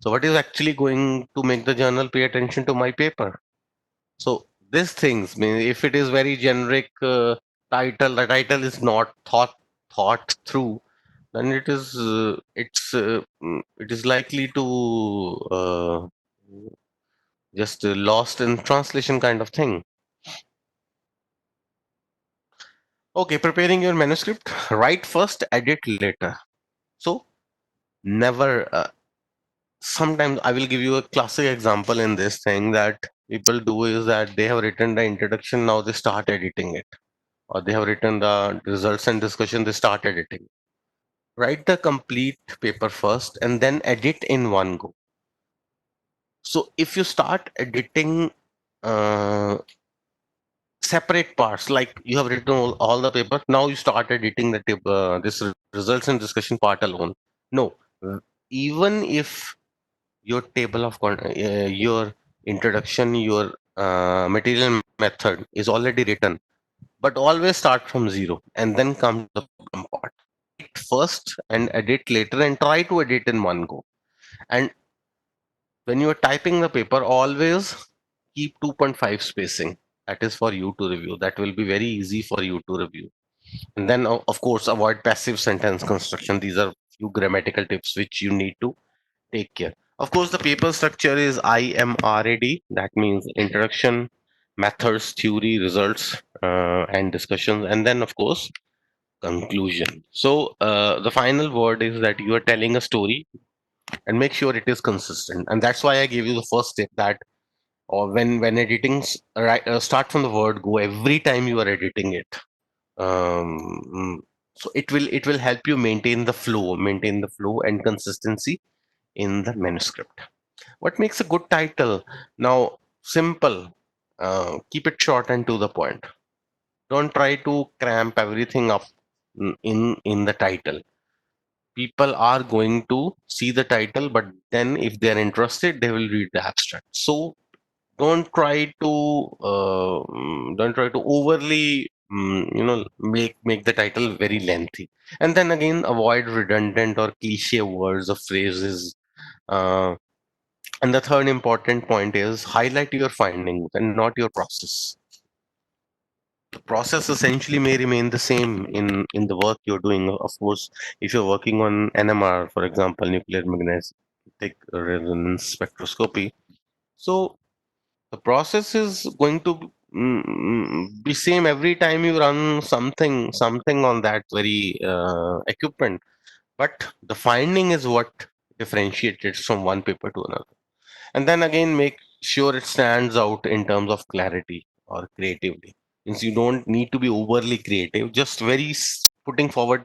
So what is actually going to make the journal pay attention to my paper? So these things, mean if it is very generic title, the title is not thought through, then it is likely to just lost in translation kind of thing. Okay, preparing your manuscript, write first, edit later. So never. Sometimes I will give you a classic example in this thing that people do is that they have written the introduction, now they start editing it, or they have written the results and discussion, they start editing. Write the complete paper first and then edit in one go. So if you start editing uh, separate parts, like you have written all the paper, now you start editing the results and discussion part alone. No, even if your your introduction, your material method is already written, but always start from zero and then come to the problem part. First and edit later, and try to edit in one go. And when you are typing the paper, always keep 2.5 spacing. That is for you to review. That will be very easy for you to review. And then, of course, avoid passive sentence construction. These are few grammatical tips which you need to take care. Of course, the paper structure is IMRAD. That means introduction, methods, theory, results, and discussions. And then, of course, conclusion. So, the final word is that you are telling a story and make sure it is consistent. And that's why I gave you the first tip that or when editing, start from the word go every time you are editing it. Um, so it will help you maintain the flow and consistency in the manuscript. What makes a good title? Now, simple. Keep it short and to the point. Don't try to cramp everything up in the title. People are going to see the title, but then if they are interested, they will read the abstract. So don't try to overly make the title very lengthy. And then again, avoid redundant or cliche words or phrases. Uh, and the third important point is highlight your findings and not your process. The process essentially may remain the same in the work you're doing. Of course, if you're working on NMR, for example, nuclear magnetic resonance spectroscopy, so the process is going to be same every time you run something on that very equipment, but the finding is what differentiates it from one paper to another. And then again, make sure it stands out in terms of clarity or creativity. Means you don't need to be overly creative, just putting forward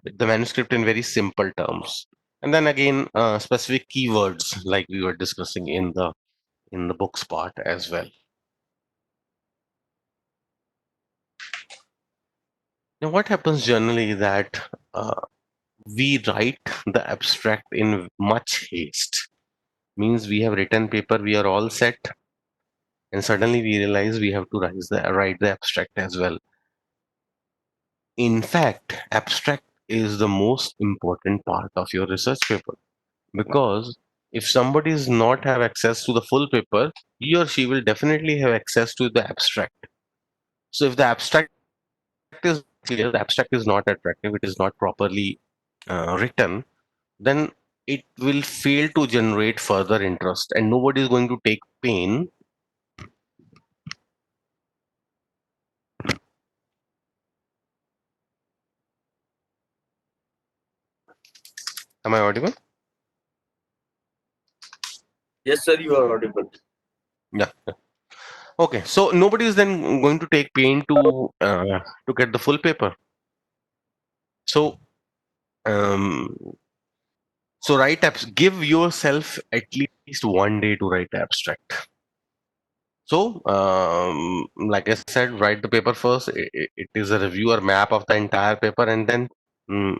the manuscript in very simple terms. And then again, specific keywords like we were discussing in the books part as well. Now, what happens generally that we write the abstract in much haste. Means we have written paper, we are all set, and suddenly we realize we have to write the abstract as well. In fact, abstract is the most important part of your research paper, because if somebody does not have access to the full paper, he or she will definitely have access to the abstract. So if the abstract is clear, the abstract is not attractive, it is not properly written, then it will fail to generate further interest and nobody is going to take pain. Am I audible? Yes, sir, you are audible. Yeah. Okay, so nobody is then going to take pain to get the full paper. So um write apps, give yourself at least one day to write abstract. So, like I said, write the paper first. It is a reviewer map of the entire paper, and then,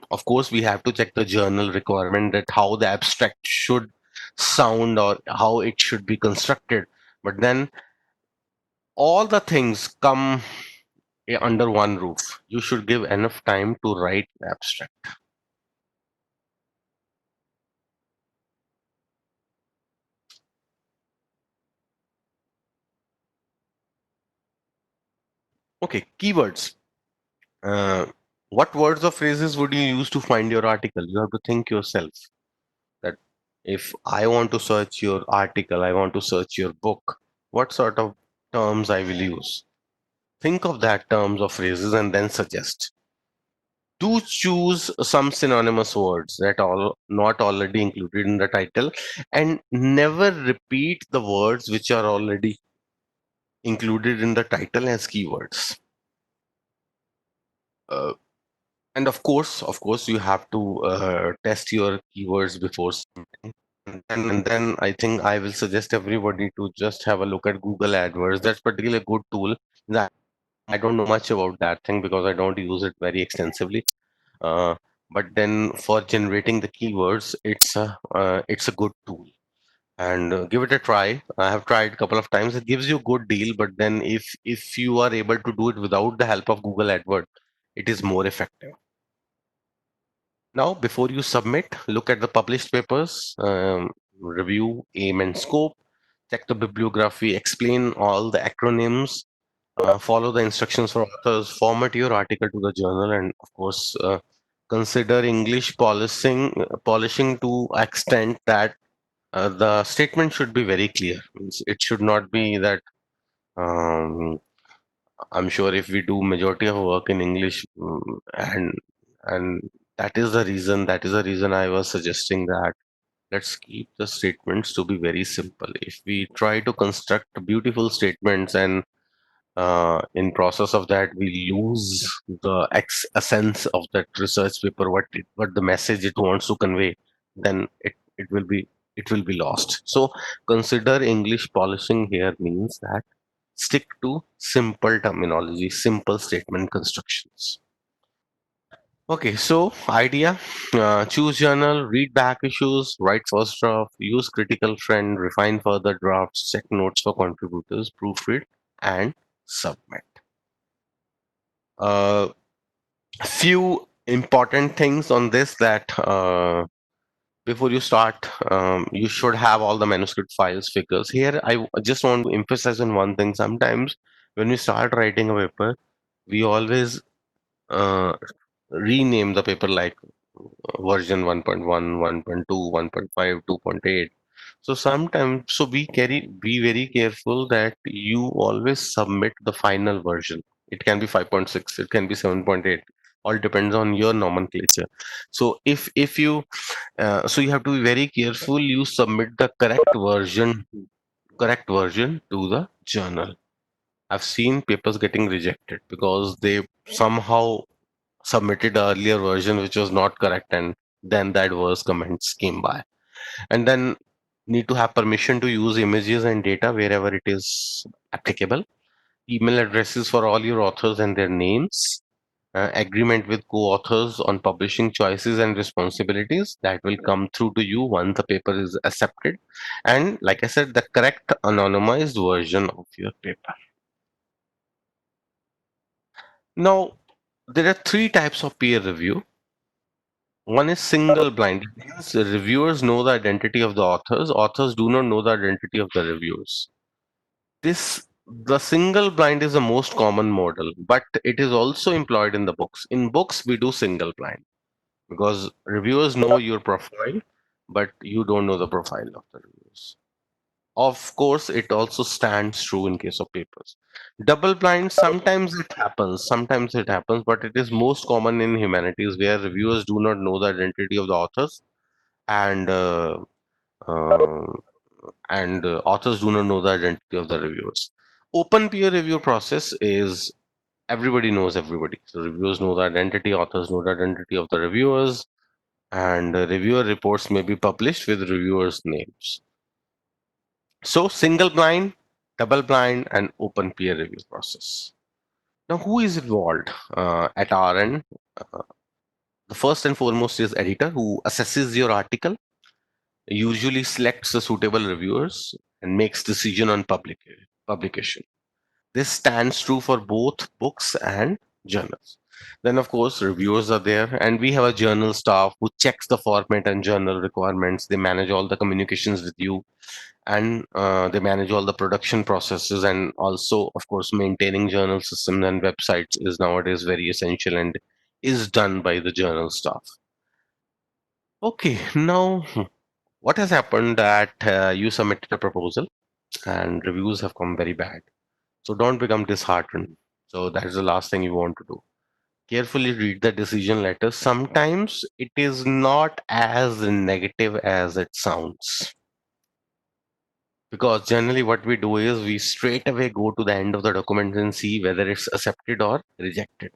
of course, we have to check the journal requirement that how the abstract should sound or how it should be constructed. But then all the things come under one roof. You should give enough time to write the abstract. Okay, keywords. Uh, what words or phrases would you use to find your article? You have to think yourself that if I want to search your article, I want to search your book, what sort of terms I will use? Think of that terms or phrases and then suggest. Do choose some synonymous words that all not already included in the title, and never repeat the words which are already included in the title as keywords. Uh, and of course, you have to test your keywords before submitting. And then I think I will suggest everybody to just have a look at Google AdWords. That's particularly a good tool. That I don't know much about that thing because I don't use it very extensively. Uh, but then for generating the keywords, it's a good tool. And give it a try. I have tried a couple of times. It gives you a good deal, but then if you are able to do it without the help of Google AdWords, it is more effective. Now, before you submit, look at the published papers, review aim and scope, check the bibliography, explain all the acronyms, follow the instructions for authors, format your article to the journal, and of course, consider English polishing to extent that the statement should be very clear. Means it should not be that. I'm sure if we do majority of work in English, and that is the reason I was suggesting that let's keep the statements to be very simple. If we try to construct beautiful statements and in process of that we lose the essence of that research paper, what the message it wants to convey, then it will be lost. So consider English polishing here means that stick to simple terminology, simple statement constructions. Okay, so idea, choose journal, read back issues, write first draft, use critical friend, refine further drafts, check notes for contributors, proofread, and submit. Uh, few important things on this that before you start, you should have all the manuscript files, figures. Here, just want to emphasize on one thing. Sometimes when we start writing a paper, we always uh, rename the paper like version 1.1, 1.2, 1.5, 2.8. So sometimes, so be very careful that you always submit the final version. It can be 5.6, it can be 7.8. All depends on your nomenclature. So if you so you have to be very careful. You submit the correct version to the journal. I've seen papers getting rejected because they somehow submitted the earlier version which was not correct, and then the adverse comments came by. And then need to have permission to use images and data wherever it is applicable. Email addresses for all your authors and their names. Agreement with co-authors on publishing choices and responsibilities that will come through to you once the paper is accepted. And like I said, the correct anonymized version of your paper. Now, there are three types of peer review. One is single blind. It means the reviewers know the identity of the authors. Authors do not know the identity of the reviewers. The single blind is the most common model, but it is also employed in the books. In books, we do single blind because reviewers know your profile, but you don't know the profile of the reviewers. Of course, it also stands true in case of papers. Double blind, sometimes it happens, but it is most common in humanities where reviewers do not know the identity of the authors, and uh, authors do not know the identity of the reviewers. Open peer review process is everybody knows everybody. So reviewers know the identity, authors know the identity of the reviewers, and reviewer reports may be published with reviewers' names. So single blind, double blind, and open peer review process. Now, who is involved at our end? Uh, the first and foremost is editor who assesses your article, usually selects the suitable reviewers, and makes decision on publication. This stands true for both books and journals. Then, of course, reviewers are there, and we have a journal staff who checks the format and journal requirements. They manage all the communications with you, and they manage all the production processes, and also, of course, maintaining journal systems and websites is nowadays very essential and is done by the journal staff. Okay, now what has happened that you submitted a proposal and reviews have come very bad. So don't become disheartened. So that is the last thing you want to do. Carefully read the decision letter. Sometimes it is not as negative as it sounds. Because generally, what we do is we straight away go to the end of the document and see whether it's accepted or rejected.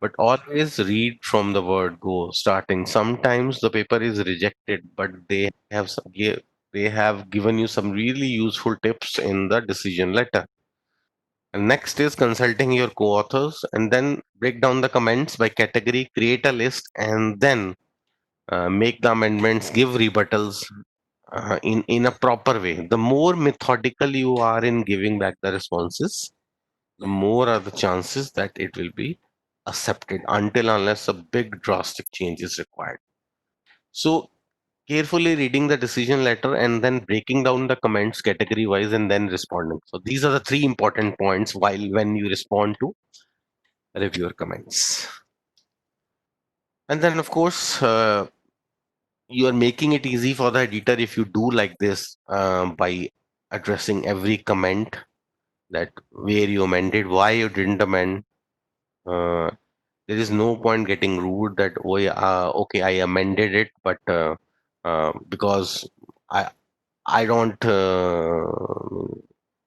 But always read from the word go starting. Sometimes the paper is rejected, but they have given you some really useful tips in the decision letter. And next is consulting your co-authors, and then break down the comments by category, create a list, and then make the amendments, give rebuttals in a proper way. The more methodical you are in giving back the responses, the more are the chances that it will be accepted until unless a big drastic change is required. So carefully reading the decision letter and then breaking down the comments category wise and then responding. So these are the three important points while when you respond to reviewer comments. And then of course you are making it easy for the editor if you do like this by addressing every comment, that where you amended, why you didn't amend. Uh, there is no point getting rude that, oh yeah, okay, I amended it, but because I I don't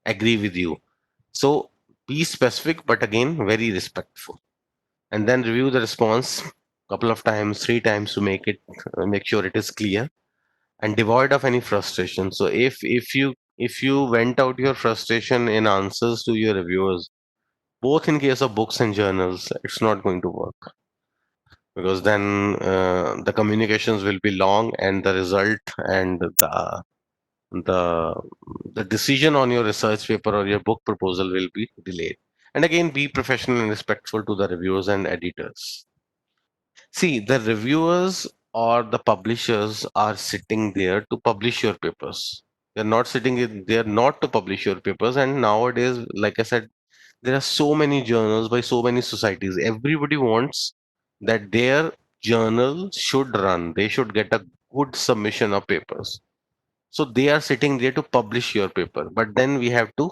agree with you. So be specific, but again very respectful, and then review the response couple of times, three times to make sure it is clear and devoid of any frustration. So if you went out your frustration in answers to your reviewers, both in case of books and journals, it's not going to work, because then the communications will be long and the result and the the decision on your research paper or your book proposal will be delayed. And again, be professional and respectful to the reviewers and editors. See, the reviewers or the publishers are sitting there to publish your papers. They're not there not to publish your papers. And nowadays, like I said, there are so many journals by so many societies. Everybody wants that their journal should run. They should get a good submission of papers. So they are sitting there to publish your paper. But then we have to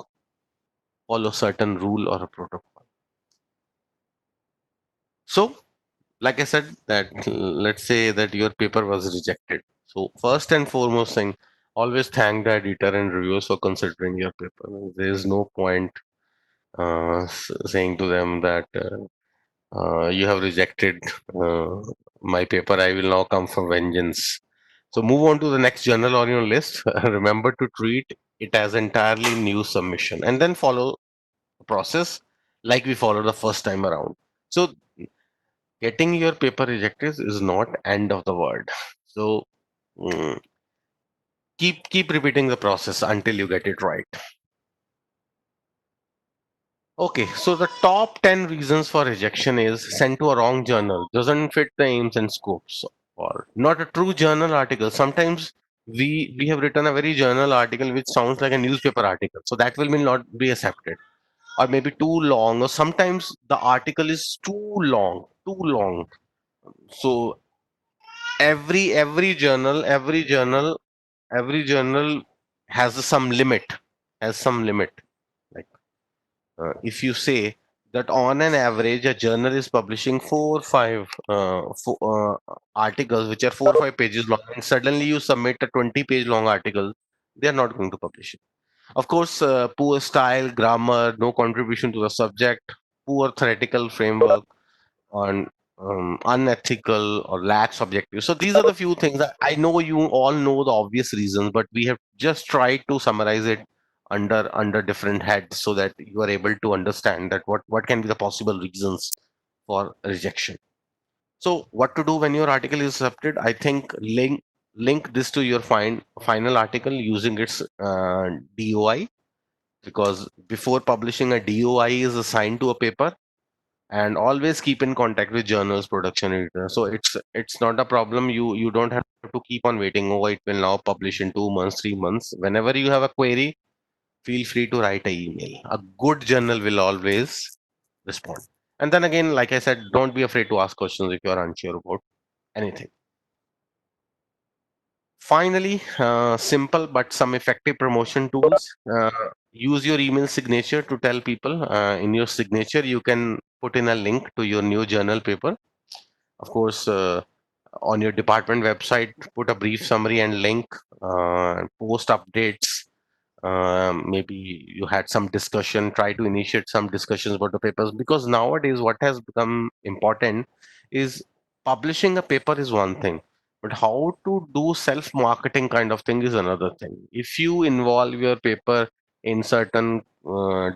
follow certain rule or a protocol. So like I said, that let's say that your paper was rejected. So first and foremost thing, always thank the editor and reviewers for considering your paper. There is no point saying to them that you have rejected uh, my paper. I will now come for vengeance. So move on to the next journal on your list. Remember to treat it as entirely new submission, and then follow the process like we followed the first time around. So getting your paper rejected is not end of the world. So mm, keep repeating the process until you get it right. Okay, so the top 10 reasons for rejection is sent to a wrong journal, doesn't fit the aims and scopes, or not a true journal article. Sometimes we have written a very journal article which sounds like a newspaper article, so that will not be accepted, or maybe too long, or sometimes the article is too long. So every journal has some limit, like if you say that on an average a journal is publishing 4 or 5 articles which are 4 or 5 pages long, and suddenly you submit a 20-page long article, they are not going to publish it. Of course, poor style, grammar, no contribution to the subject, poor theoretical framework, on unethical or lacks objective. So these are the few things that I know you all know the obvious reasons, but we have just tried to summarize it under different heads so that you are able to understand that what can be the possible reasons for rejection. So what to do when your article is accepted? I think link this to your final article using its DOI, because before publishing a DOI is assigned to a paper, and always keep in contact with journals production editor. So it's not a problem. You don't have to keep on waiting. Oh, it will now publish in 2 months, 3 months. Whenever you have a query, feel free to write an email. A good journal will always respond. And then again, like I said, don't be afraid to ask questions if you are unsure about anything. Finally, simple but some effective promotion tools. Use your email signature to tell people. In your signature, you can put in a link to your new journal paper. Of course, on your department website, put a brief summary and link, post updates. Maybe you had some discussion, try to initiate some discussions about the papers, because nowadays what has become important is publishing a paper is one thing, but how to do self marketing kind of thing is another thing. If you involve your paper in certain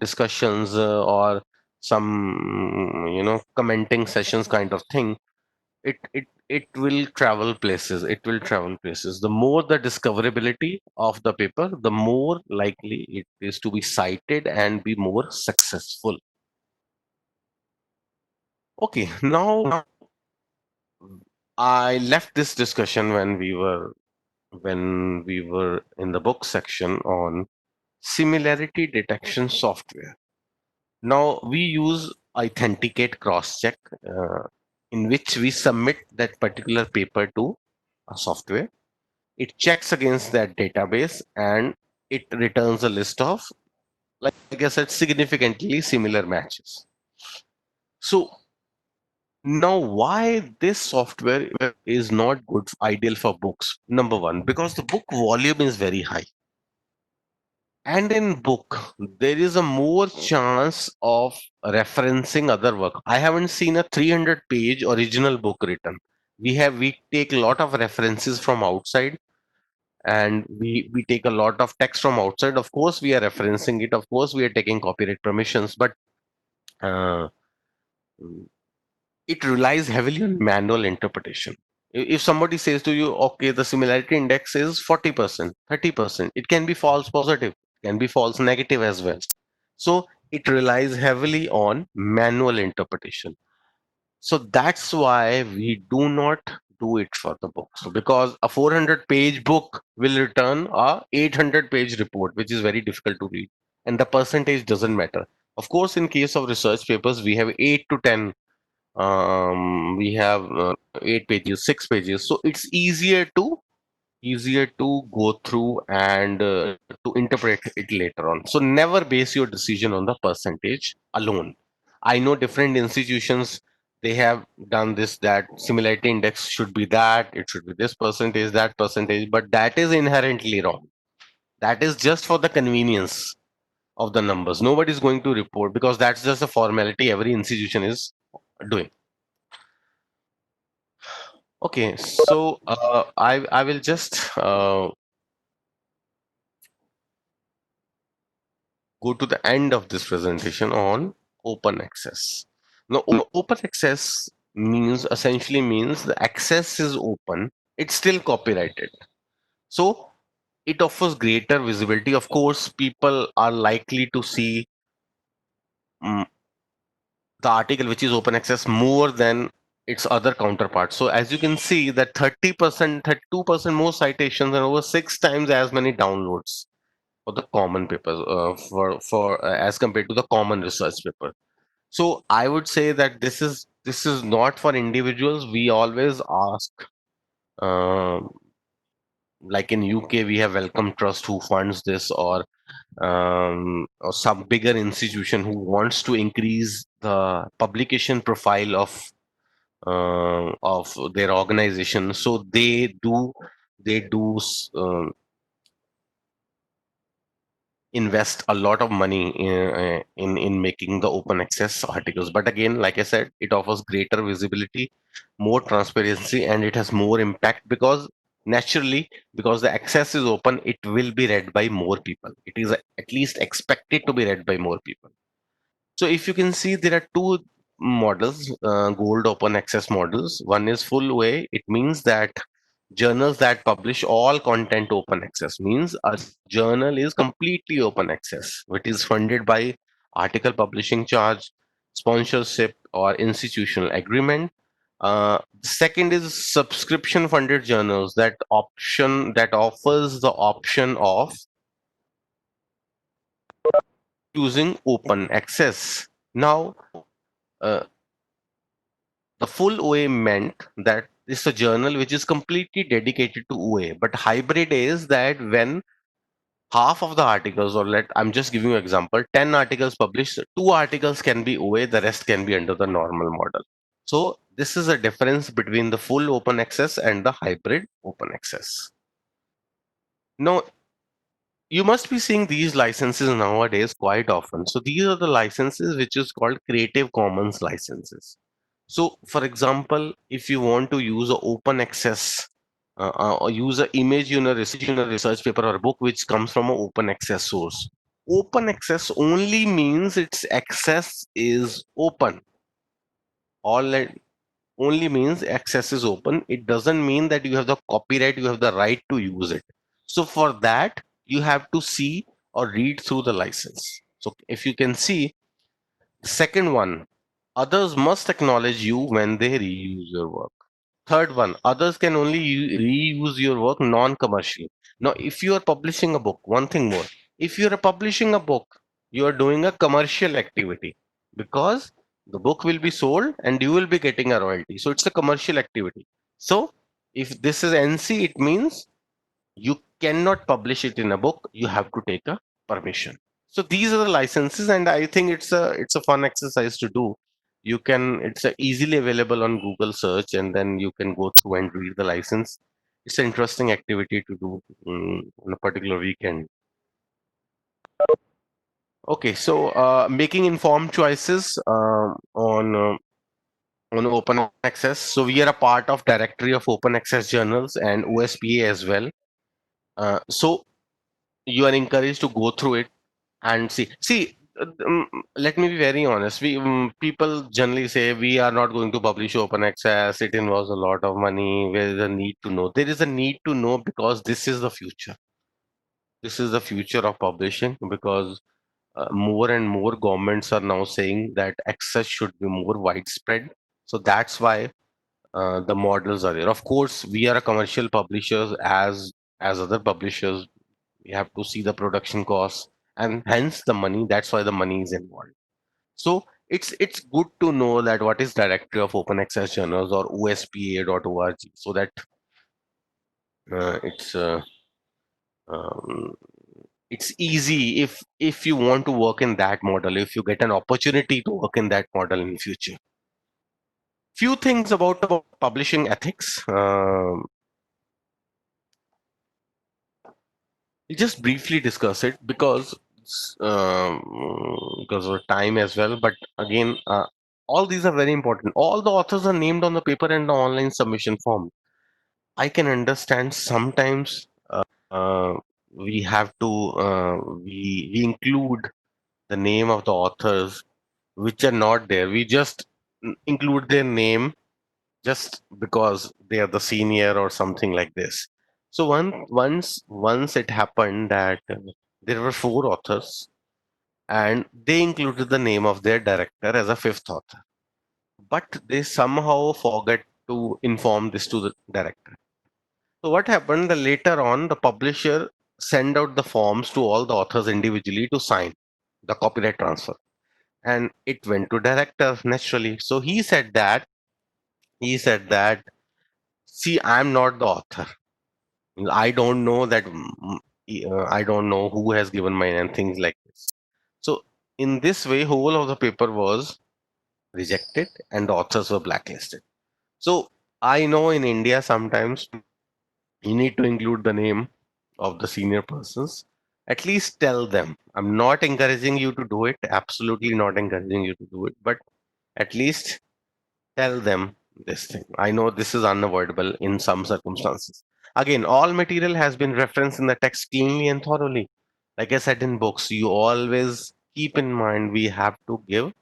discussions or some commenting sessions kind of thing, it will travel places. It will travel places. The more the discoverability of the paper, the more likely it is to be cited and be more successful. Okay, now I left this discussion when we were in the book section on similarity detection software. Now we use authenticate cross check, in which we submit that particular paper to a software. It checks against that database and it returns a list of, like I said, significantly similar matches. So now why this software is not good, ideal for books? Number one, because the book volume is very high. And in book, there is a more chance of referencing other work. I haven't seen a 300 page original book written. We take a lot of references from outside, and we take a lot of text from outside. Of course we are referencing it, of course we are taking copyright permissions, but uh, it relies heavily on manual interpretation. If somebody says to you, okay, the similarity index is 40%, 30%, it can be false positive, it can be false negative as well. So it relies heavily on manual interpretation. So that's why we do not do it for the books. So because a 400-page book will return a 800-page report, which is very difficult to read, and the percentage doesn't matter. Of course, in case of research papers, we have 8 to 10, we have 8 pages, 6 pages. So it's easier to go through and to interpret it later on. So never base your decision on the percentage alone. I know different institutions, they have done this, that similarity index should be that, it should be this percentage, that percentage, but that is inherently wrong. That is just for the convenience of the numbers. Nobody is going to report, because that's just a formality every institution is doing. Okay, so I will just go to the end of this presentation on open access. Now, open access means the access is open. It's still copyrighted. So it offers greater visibility. Of course, people are likely to see mm, the article which is open access more than its other counterparts. So as you can see that 30%, 32% more citations and over 6 times as many downloads for the common papers, for as compared to the common research paper. So I would say that this is not for individuals. We always ask, um, like in UK, we have Wellcome Trust who funds this, or some bigger institution who wants to increase the publication profile of their organization. So they do invest a lot of money in making the open access articles. But again, like I said, it offers greater visibility, more transparency, and it has more impact, because Naturally, because the access is open, it will be read by more people. It is at least expected to be read by more people. So if you can see, there are two models, gold open access models. One is full way. It means that journals that publish all content open access, means a journal is completely open access, which is funded by article publishing charge, sponsorship, or institutional agreement. Second is subscription funded journals, that offers the option of using open access. Now, uh, the full OA meant that it's a journal which is completely dedicated to OA, but hybrid is that when half of the articles, or I'm just giving you an example, 10 articles published, two articles can be OA, the rest can be under the normal model. So this is a difference between the full open access and the hybrid open access. Now, you must be seeing these licenses nowadays quite often. So these are the licenses which is called Creative Commons licenses. So, for example, if you want to use a open access or use an image in a research paper or a book which comes from an open access source, open access only means its access is open. All that only means access is open. It doesn't mean that you have the copyright, you have the right to use it. So for that, you have to see or read through the license. So if you can see, the second one, others must acknowledge you when they reuse your work. Third one, others can only reuse your work non-commercially. Now, if you are publishing a book, one thing more, if you are publishing a book, you are doing a commercial activity, because the book will be sold and you will be getting a royalty. So it's a commercial activity. So if this is NC, it means you cannot publish it in a book. You have to take a permission. So these are the licenses, and I think it's a fun exercise to do. You can It's easily available on Google search, and then you can go through and read the license. It's an interesting activity to do on a particular weekend. Okay, so making informed choices on open access. So we are a part of directory of open access journals and OSPA as well. So you are encouraged to go through it and see. Let me be very honest. People generally say we are not going to publish open access, it involves a lot of money, there is a need to know. There is a need to know because this is the future of publishing, because more and more governments are now saying that access should be more widespread. So that's why the models are there. Of course, we are a commercial publishers as other publishers. We have to see the production costs and hence the money. That's why the money is involved. So it's good to know that what is directory of open access journals or ospa.org, so that it's um, it's easy if you want to work in that model, if you get an opportunity to work in that model in future. Few things about publishing ethics. We'll just briefly discuss it because of time as well. But again, all these are very important. All the authors are named on the paper and the online submission form. I can understand sometimes uh, we have to we include the name of the authors which are not there. We just include their name just because they are the senior or something like this. So once it happened that there were four authors and they included the name of their director as a fifth author, but they somehow forget to inform this to the director. So what happened? The later on, the publisher sent out the forms to all the authors individually to sign the copyright transfer, and it went to director naturally. So he said that, see, I'm not the author. I don't know that. I don't know who has given mine and things like this. So in this way, whole of the paper was rejected and the authors were blacklisted. So I know in India sometimes you need to include the name of the senior persons. At least tell them. I'm not encouraging you to do it. Absolutely not encouraging you to do it. But at least tell them this thing. I know this is unavoidable in some circumstances. Again, all material has been referenced in the text cleanly and thoroughly. Like I said in books, you always keep in mind we have to give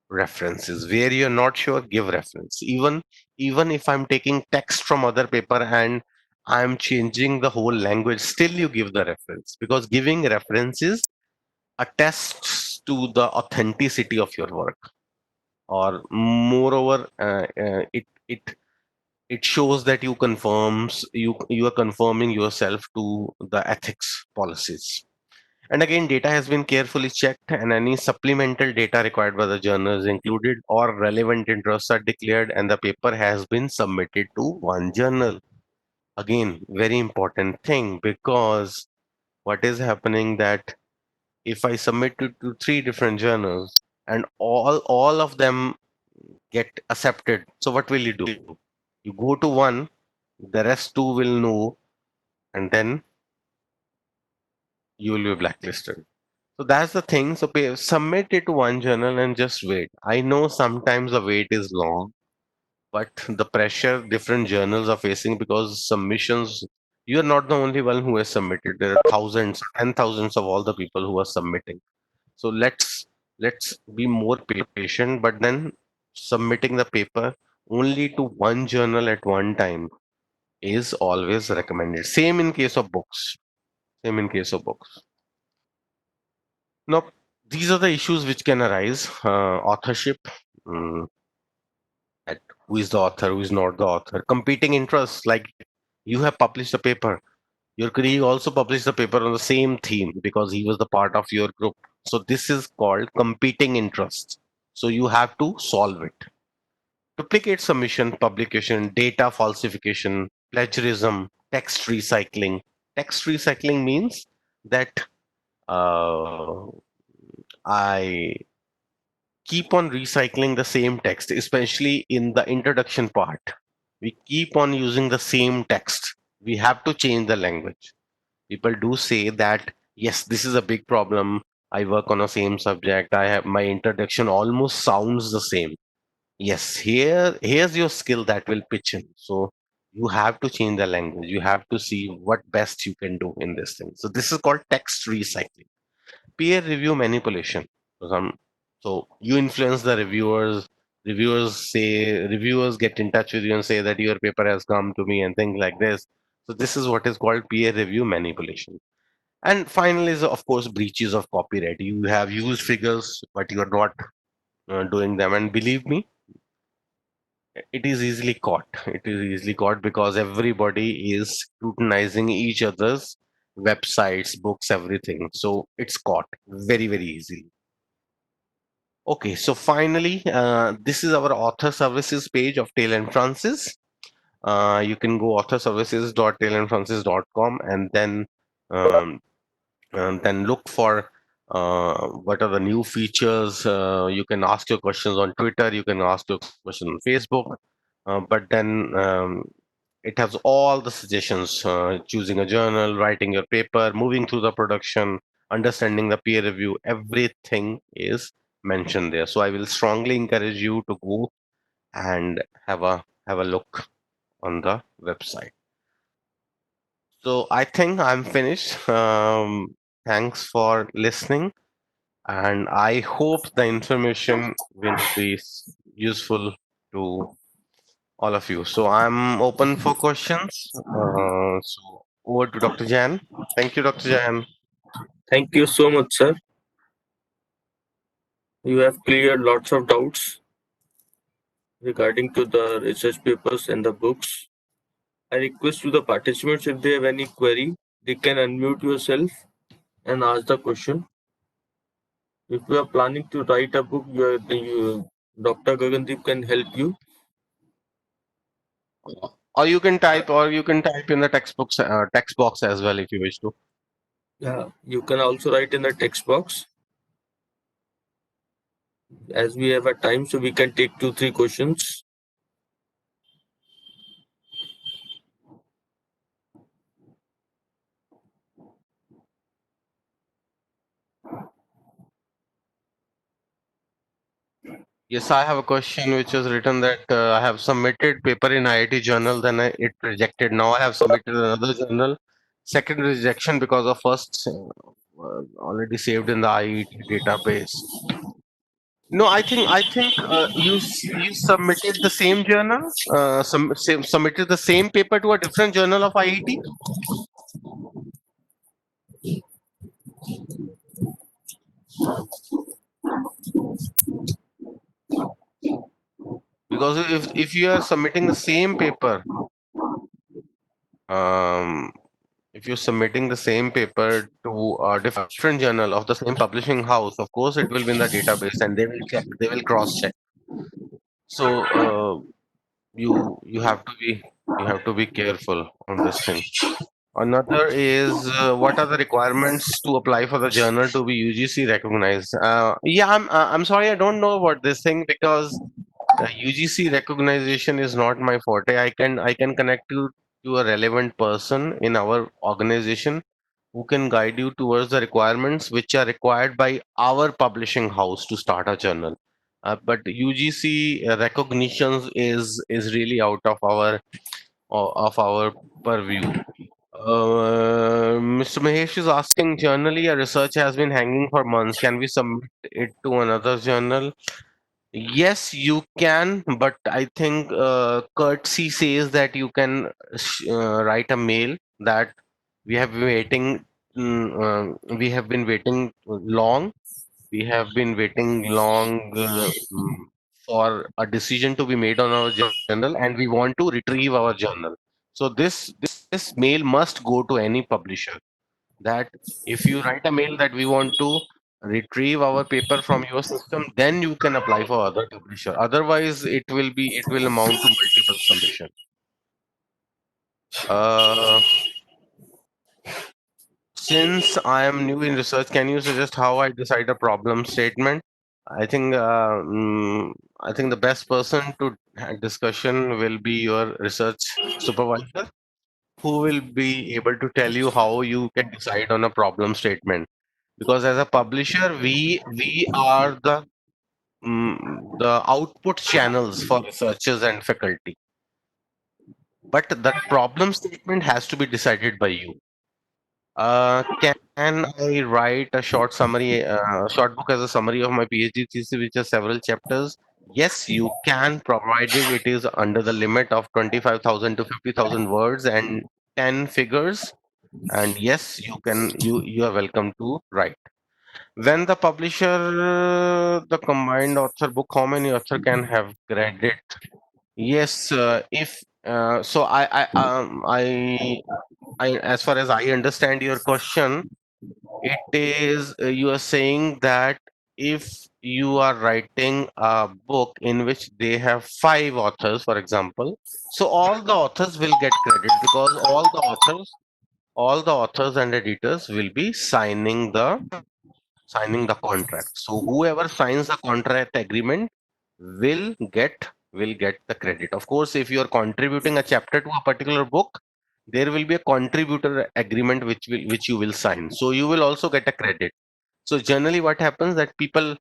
references. Where you're not sure, give reference. Even if I'm taking text from other paper and I'm changing the whole language, still you give the reference, because giving references attests to the authenticity of your work. Or moreover, it shows that you are confirming yourself to the ethics policies. And again, data has been carefully checked, and any supplemental data required by the journal is included, or relevant interests are declared, and the paper has been submitted to one journal. Again, very important thing, because what is happening that if I submit it to three different journals and all of them get accepted, so what will you do? You go to one, the rest two will know, and then you will be blacklisted. So that's the thing. So submit it to one journal and just wait. I know sometimes the wait is long, but the pressure different journals are facing, because submissions, you are not the only one who has submitted. There are thousands, 10,000s of all the people who are submitting. So let's be more patient, but then submitting the paper only to one journal at one time is always recommended. Same in case of books. Same in case of books. Now, these are the issues which can arise. Authorship, mm, at who is the author, who is not the author. Competing interests, like you have published a paper, your colleague also published a paper on the same theme because he was the part of your group. So this is called competing interests. So you have to solve it. Duplicate submission, publication, data falsification, plagiarism, text recycling. Text recycling means that uh, I keep on recycling the same text, especially in the introduction part. We keep on using the same text. We have to change the language. People do say that, yes, this is a big problem. I work on the same subject. I have my introduction almost sounds the same. Yes, here's your skill that will pitch in. So you have to change the language. You have to see what best you can do in this thing. So this is called text recycling. Peer review manipulation. So, so you influence the reviewers. Reviewers get in touch with you and say that your paper has come to me and things like this. So this is what is called peer review manipulation. And finally is of course breaches of copyright. You have used figures, but you are not doing them. And believe me, it is easily caught. It is easily caught because everybody is scrutinizing each other's websites, books, everything. So it's caught very, very easily. Okay, so finally, this is our author services page of Taylor and Francis. You can go authorservices.taylandfrancis.com and then look for what are the new features. You can ask your questions on Twitter. You can ask your questions on Facebook. But then it has all the suggestions: choosing a journal, writing your paper, moving through the production, understanding the peer review. Everything is mentioned there. So I will strongly encourage you to go and have a look on the website. So I think I'm finished. Thanks for listening, and I hope the information will be useful to all of you. So I'm open for questions. So over to Dr. Jan. Thank you, Dr. Jan. Thank you so much, sir. You have cleared lots of doubts regarding to the research papers and the books. I request to the participants, if they have any query, they can unmute yourself and ask the question. If you are planning to write a book, Dr. Gagandeep can help you. Or you can type in the text box as well if you wish to. Yeah, you can also write in the text box. As we have a time, so we can take 2-3 questions. Yes, I have a question which is written that I have submitted paper in IIT journal, then it rejected. Now I have submitted another journal. Second rejection because of first already saved in the IIT database. No, I think you submitted the same journal, submitted the same paper to a different journal of IIT. Because if you are submitting the same paper, um, if you're submitting the same paper to a different journal of the same publishing house, of course it will be in the database and they will check, they will cross check. So you have to be, you have to be careful on this thing. Another is what are the requirements to apply for the journal to be UGC recognized? Yeah, I'm sorry, I don't know about this thing because UGC recognition is not my forte. I can connect you to a relevant person in our organization who can guide you towards the requirements which are required by our publishing house to start a journal. But UGC recognitions is really out of our purview. Mr. Mahesh is asking, journally a research has been hanging for months. Can we submit it to another journal? Yes, you can, but I think courtesy says that you can write a mail that we have been waiting. We have been waiting long. We have been waiting long for a decision to be made on our journal, and we want to retrieve our journal. So this mail must go to any publisher. That if you write a mail that we want to retrieve our paper from your system, then you can apply for other publisher. Otherwise, it will amount to multiple submission. Uh, since I am new in research, can you suggest how I decide a problem statement? I think I think the best person to have discussion will be your research supervisor, who will be able to tell you how you can decide on a problem statement. Because as a publisher, we are the output channels for researchers and faculty. But that problem statement has to be decided by you. Can I write a short summary, short book as a summary of my PhD thesis, which has several chapters? Yes, you can, provided it is under the limit of 25,000 to 50,000 words and 10 figures. And yes, you are welcome to write. When the publisher, the combined author book, how many author can have credit? Yes, if so, as far as I understand your question, it is you are saying that if you are writing a book in which they have five authors, for example, so all the authors will get credit because all the authors and editors will be signing the contract. So whoever signs the contract agreement will get the credit. Of course, if you are contributing a chapter to a particular book, there will be a contributor agreement which you will sign. So you will also get a credit. So generally, what happens that people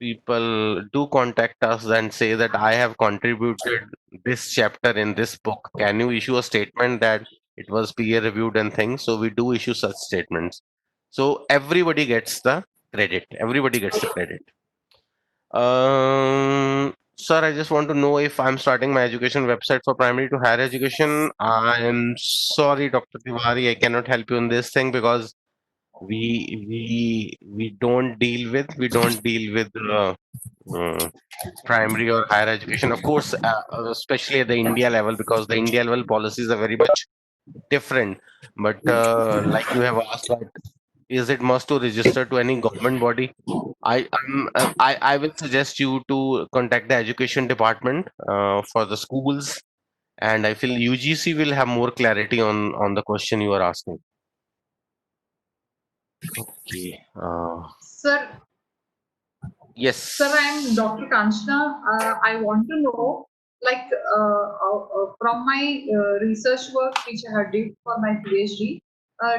do contact us and say that I have contributed this chapter in this book. Can you issue a statement that it was peer reviewed and things? So we do issue such statements. So everybody gets the credit. Everybody gets the credit. Sir, I just want to know if I'm starting my education website for primary to higher education. I am sorry, Dr. Tiwari, I cannot help you in this thing because we don't deal with uh, primary or higher education. Of course, especially at the India level, because the India level policies are very much different. But like you have asked, that is it must to register to any government body? I will suggest you to contact the education department for the schools, and I feel UGC will have more clarity on the question you are asking. Okay. Sir, sir, I'm Yes. Dr. Kanchana. I want to know, like, from my research work which I had did for my PhD.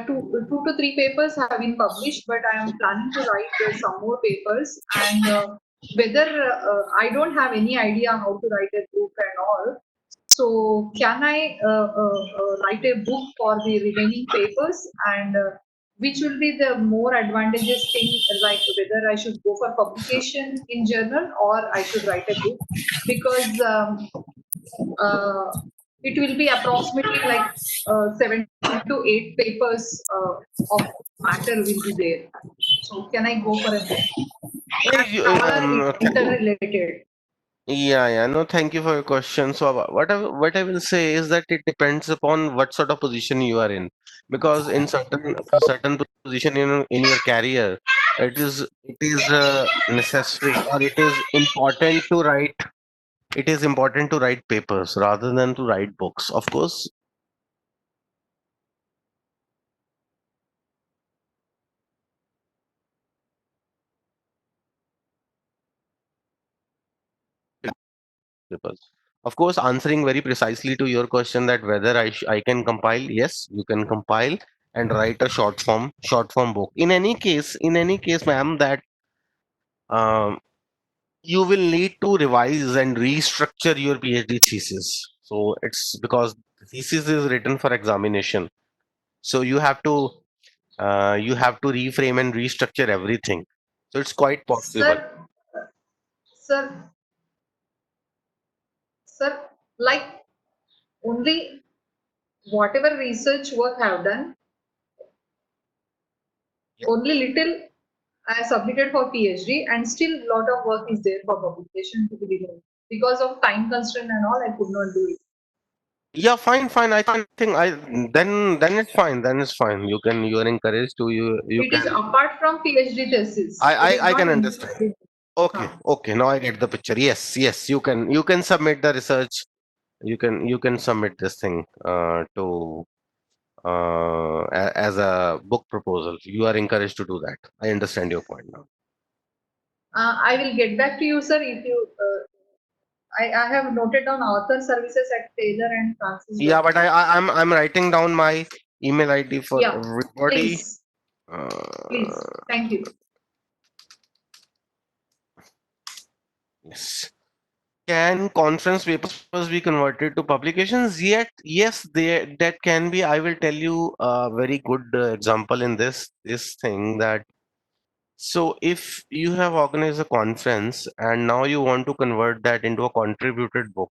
two to three papers have been published, but I am planning to write some more papers. And whether I don't have any idea how to write a book and all. So can I write a book for the remaining papers, and which will be the more advantageous thing, like whether I should go for publication in journal or I should write a book, because uh, it will be approximately like 7 to 8 papers of matter will be there. So can I go for a book? Hey, All are interrelated. yeah, yeah. No, thank you for your question. So, what I will say is that it depends upon what sort of position you are in, because in certain position in your career, it is necessary, or it is important to write. It is important to write papers rather than to write books. Of course, papers. Of course, answering very precisely to your question that whether I can compile, yes, you can compile and write a short form book. In any case, ma'am, that um, you will need to revise and restructure your PhD thesis. So it's because the thesis is written for examination. So you have to reframe and restructure everything. So it's quite possible. Sir, sir, sir, like only whatever research work I have done, Yeah. only little I submitted for PhD, and still lot of work is there for publication to be done. Because of time constraint and all, I could not do it. Yeah, fine, fine. I think I then it's fine. Then it's fine. You are encouraged to you It is can apart from PhD thesis. I It I, is I can not understand. included. Okay, Huh. okay. Now I get the picture. Yes, yes. You can submit the research. You can submit this thing to as a book proposal. You are encouraged to do that. I understand your point now. I will get back to you, sir, if you. I have noted down author services at Taylor and Francis. Yeah, but I'm writing down my email ID for Yeah, everybody. please, please. Uh, Thank you. yes. Can conference papers be converted to publications? Yet, yes, that can be. I will tell you a very good example in this thing that so if you have organized a conference and now you want to convert that into a contributed book,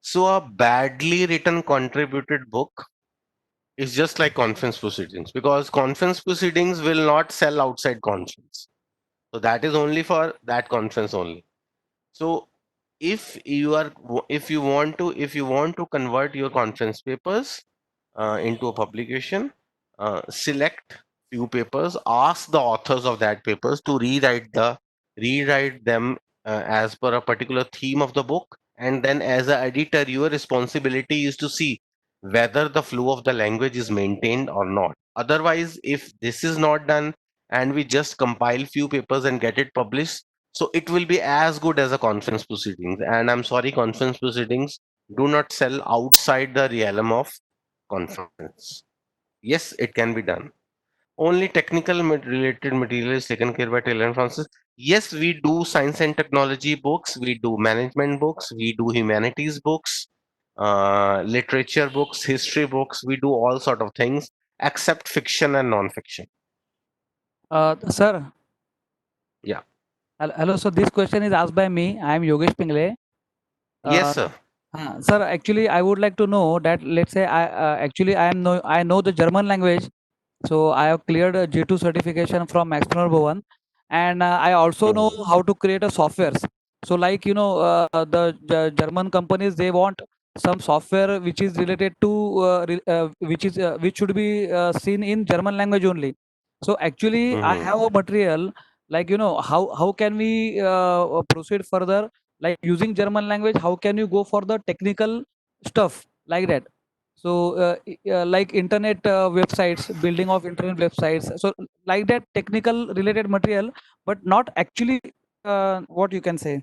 so a badly written contributed book is just like conference proceedings because conference proceedings will not sell outside conference. So that is only for that conference only. So if you want to convert your conference papers into a publication, select few papers, ask the authors of that papers to rewrite them as per a particular theme of the book, and then as an editor your responsibility is to see whether the flow of the language is maintained or not. Otherwise, if this is not done and we just compile few papers and get it published, so it will be as good as a conference proceedings. And I'm sorry, conference proceedings do not sell outside the realm of conference. Yes, it can be done. Only technical related material is taken care by Taylor and Francis. Yes, we do science and technology books, we do management books, we do humanities books, literature books, history books. We do all sort of things except fiction and non-fiction. Sir, Yeah. hello. So this question is asked by me. I am Yogesh Pingle. Yes, Uh, sir. Sir, actually, I would like to know that let's say I know the German language, so I have cleared a J2 certification from External Bhavan, and I also know Mhm. how to create a softwares. So like the German companies, they want some software which is related to which should be seen in German language only. So actually, I Mhm. have a material, like how can we proceed further, like using German language, how can you go for the technical stuff like that? So like internet websites, building of internet websites, so like that technical related material, but not actually what you can say,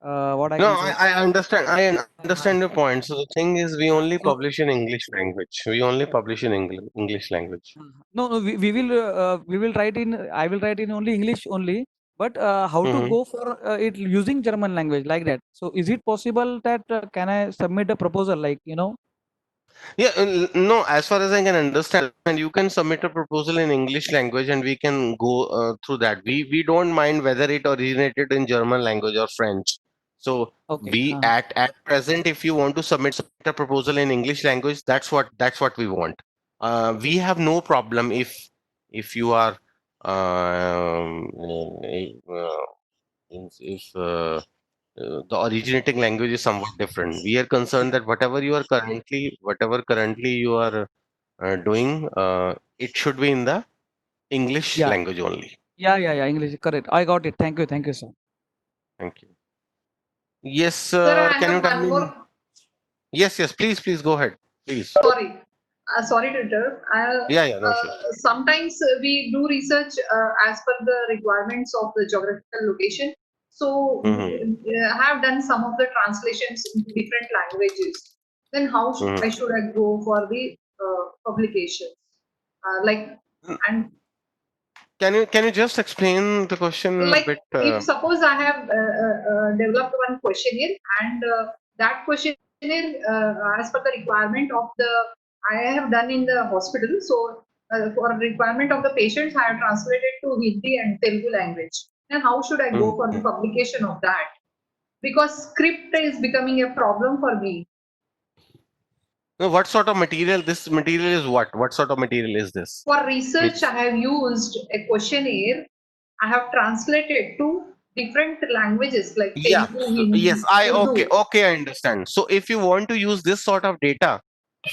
What I No, can say. I understand. I Uh, understand your point. So the thing is, we only publish in English language. We only publish in English language. No, no, we will write in. I will write in only English only. But how to Hmm. go for it using German language like that? So is it possible that can I submit a proposal like Yeah, no, as far as I can understand, and you can submit a proposal in English language and we can go through that. We don't mind whether it originated in German language or French. So Okay. we at present, if you want to submit a proposal in English language, that's what we want. We have no problem if you are if the originating language is somewhat different. We are concerned that whatever currently you are doing, it should be in the English Yeah, language only. yeah. English, correct. I got it. Thank you, sir. Thank you. Yes, Sir, I can you have tell one me? more. Yes, yes, please go ahead. Please. Sorry, sorry to interrupt. Yeah, yeah, no issues. Sometimes we do research as per the requirements of the geographical location. So Hmm. I have done some of the translations into different languages. Then how Hmm. should I go for the publications? Like and Can you just explain the question a like bit? if suppose I have developed one questionnaire and that questionnaire as per the requirement of the I have done in the hospital, so for requirement of the patients I have translated to Hindi and Telugu language. And how should I go for the Mhm. publication of that, because script is becoming a problem for me. No, what sort of material? This material is what? What sort of material is this? For research Means I have used a questionnaire. I have translated to different languages like yeah. Telugu, Yes, Hindi, I Urdu. okay, I understand. So if you want to use this sort of data,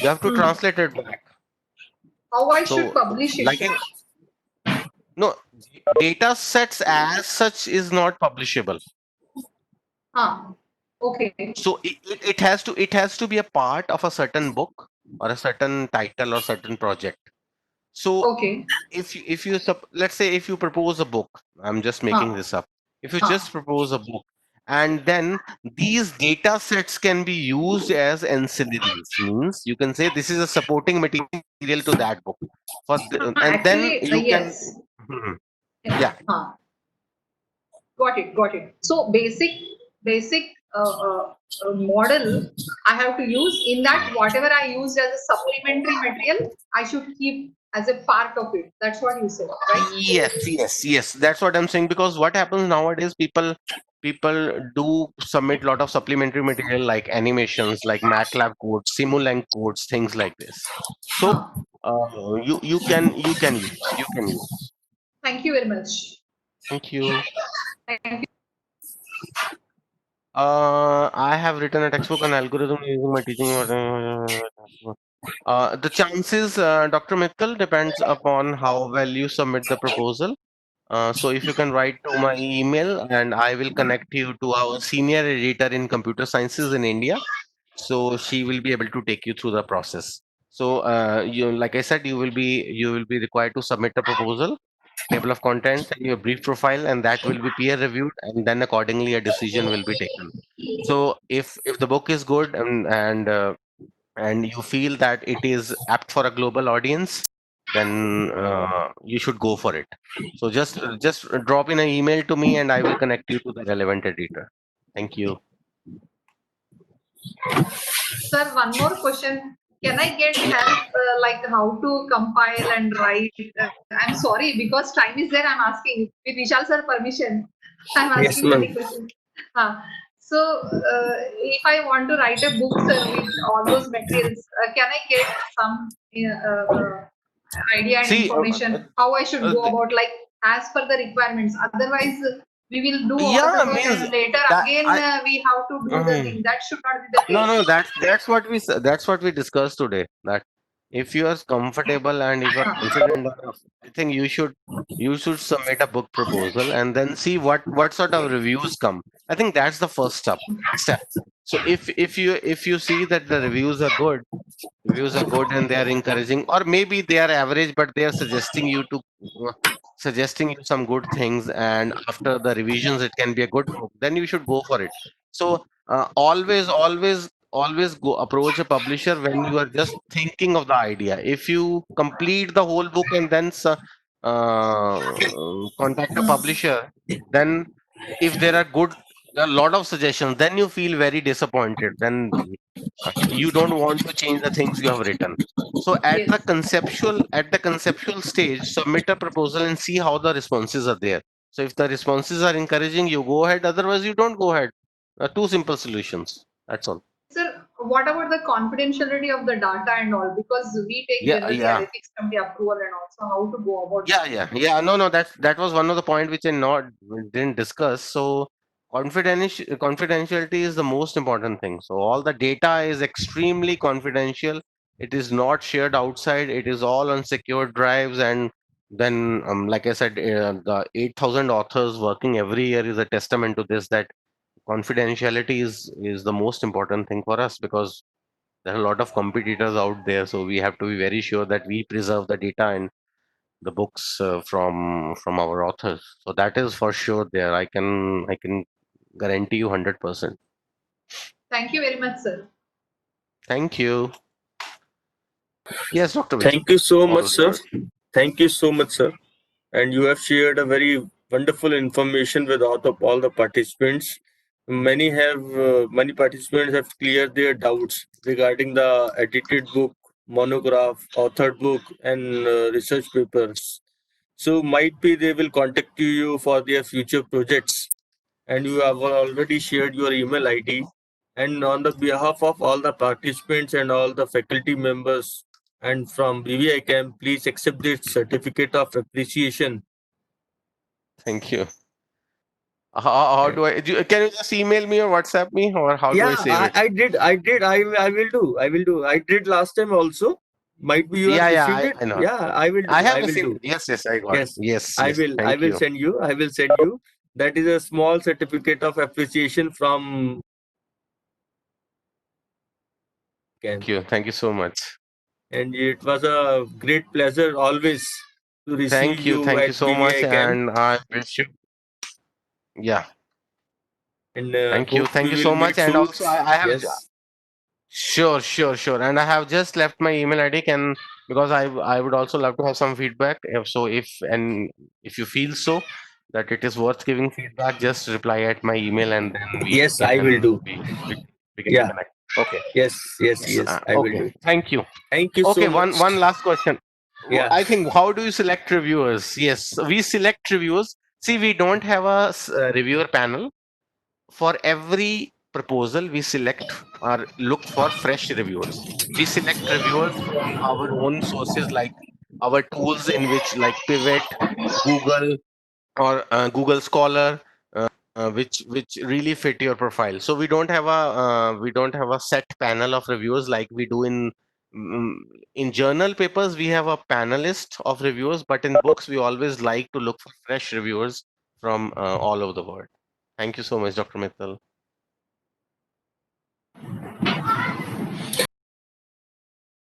you have to Hmm. translate it back. How I should So publish it, like sir? no, data sets as such is not publishable. Ah, okay, So it has to be a part of a certain book or a certain title or certain project. So okay. let's say if you propose a book, I'm just making Ah, this up. If you just ah, propose a book, and then these data sets can be used as ancillaries, means you can say this is a supporting material to that book. And then actually, you can. yes. Mhm. Yeah. Yeah. Got it, got it. So basic model I have to use in that whatever I used as a supplementary material, I should keep as a part of it. That's what you said, right? Yes. That's what I'm saying. Because what happens nowadays, people do submit a lot of supplementary material like animations, like MATLAB codes, Simulang codes, things like this. So Huh. you can use. Thank you very much. Thank you. Thank you. I have written a textbook on algorithm using my teaching. The chances, Dr. Mittal, depends upon how well you submit the proposal. So if you can write to my email and I will connect you to our senior editor in computer sciences in India. So she will be able to take you through the process. So like I said, you will be required to submit a proposal, table of contents, and your brief profile, and that will be peer reviewed, and then accordingly a decision will be taken. So if the book is good and you feel that it is apt for a global audience, then you should go for it. So just drop in an email to me and I will connect you to the relevant editor. Thank you. Sir, one more question. Can I get Yeah, help yeah. like how to compile and write? I'm sorry because time is there. I'm asking with Vishal sir permission. I'm Yes, asking ma'am. many questions. So if I want to write a book, sir, with all those materials, can I get some idea and See, information how I should uh, go the- about like as per the requirements? Otherwise, we will do all the yeah, work means and later that again I. we have to do the uh, thing. That should not be the No, case. no, that's what we discussed today. That if you are comfortable and if you are confident enough, I think you should submit a book proposal and then see what sort of reviews come. I think that's the first step. So if you see that the reviews are good and they are encouraging, or maybe they are average, but they are suggesting you some good things, and after the revisions it can be a good book, then you should go for it. So always go approach a publisher when you are just thinking of the idea. If you complete the whole book and then contact a Hmm. publisher, then if there are a lot of suggestions, then you feel very disappointed. Then you don't want to change the things you have written. So Yes. at the conceptual stage, submit a proposal and see how the responses are there. So if the responses are encouraging, you go ahead. Otherwise, you don't go ahead. Two simple solutions. That's all. Sir, what about the confidentiality of the data and all? Because we take Yeah, generally our yeah. ethics committee approval and also how to go about Yeah, that. yeah, yeah. No, no, that was one of the point which I not didn't discuss. So confidentiality is the most important thing. So all the data is extremely confidential. It is not shared outside. It is all on secure drives. And then, like I said, the 8,000 authors working every year is a testament to this. That confidentiality is the most important thing for us, because there are a lot of competitors out there. So we have to be very sure that we preserve the data and the books from our authors. So that is for sure there. I can guarantee you 100%. Thank you very much, sir. Thank you. Yes, Dr. Mitchell. Thank you so much, All sir. yours. Thank you so much, sir. And you have shared a very wonderful information with all the participants. Many participants have cleared their doubts regarding the edited book, monograph, authored book, and research papers. So might be they will contact you for their future projects, and you have already shared your email ID. And on the behalf of all the participants and all the faculty members and from BVI camp, please accept this certificate of appreciation. Thank you. How And do can you just email me or WhatsApp me, or how do I yeah, save it? I will do. I did last time also. Might be you have Yeah, yeah, received it. I know. Yeah, I will I do. have I will received do. it. Yes, yes, I got it. Yes, Yes, yes. I Thank will you. send you. I will send you. That is a small certificate of appreciation from Thank camp. you. Thank you so much. And it was a great pleasure always to receive Thank you. you Thank you at so much. BVI camp, And I wish you, yeah. and Thank you. hope Thank we you will so meet much. And soon. also, I have Yes, sure, sure, sure. And I have just left my email ID, can because I would also love to have some feedback. If you feel so that it is worth giving feedback, just reply at my email and then yes, I will do. we can Yeah, connect. Okay. yes, I will Okay. do. Thank you. Thank you Okay, so much. one last question. Yeah, I think, how do you select reviewers? Yes, we select reviewers. See, we don't have a reviewer panel. For every proposal we select or look for fresh reviewers. We select reviewers from our own sources, like our tools in which, like Pivot, Google, or Google Scholar, which really fit your profile. So we don't have a set panel of reviewers like we do mm, in journal papers. We have a panelist of reviewers, but in books we always like to look for fresh reviewers from all over the world. Thank you so much, Dr. Mittal.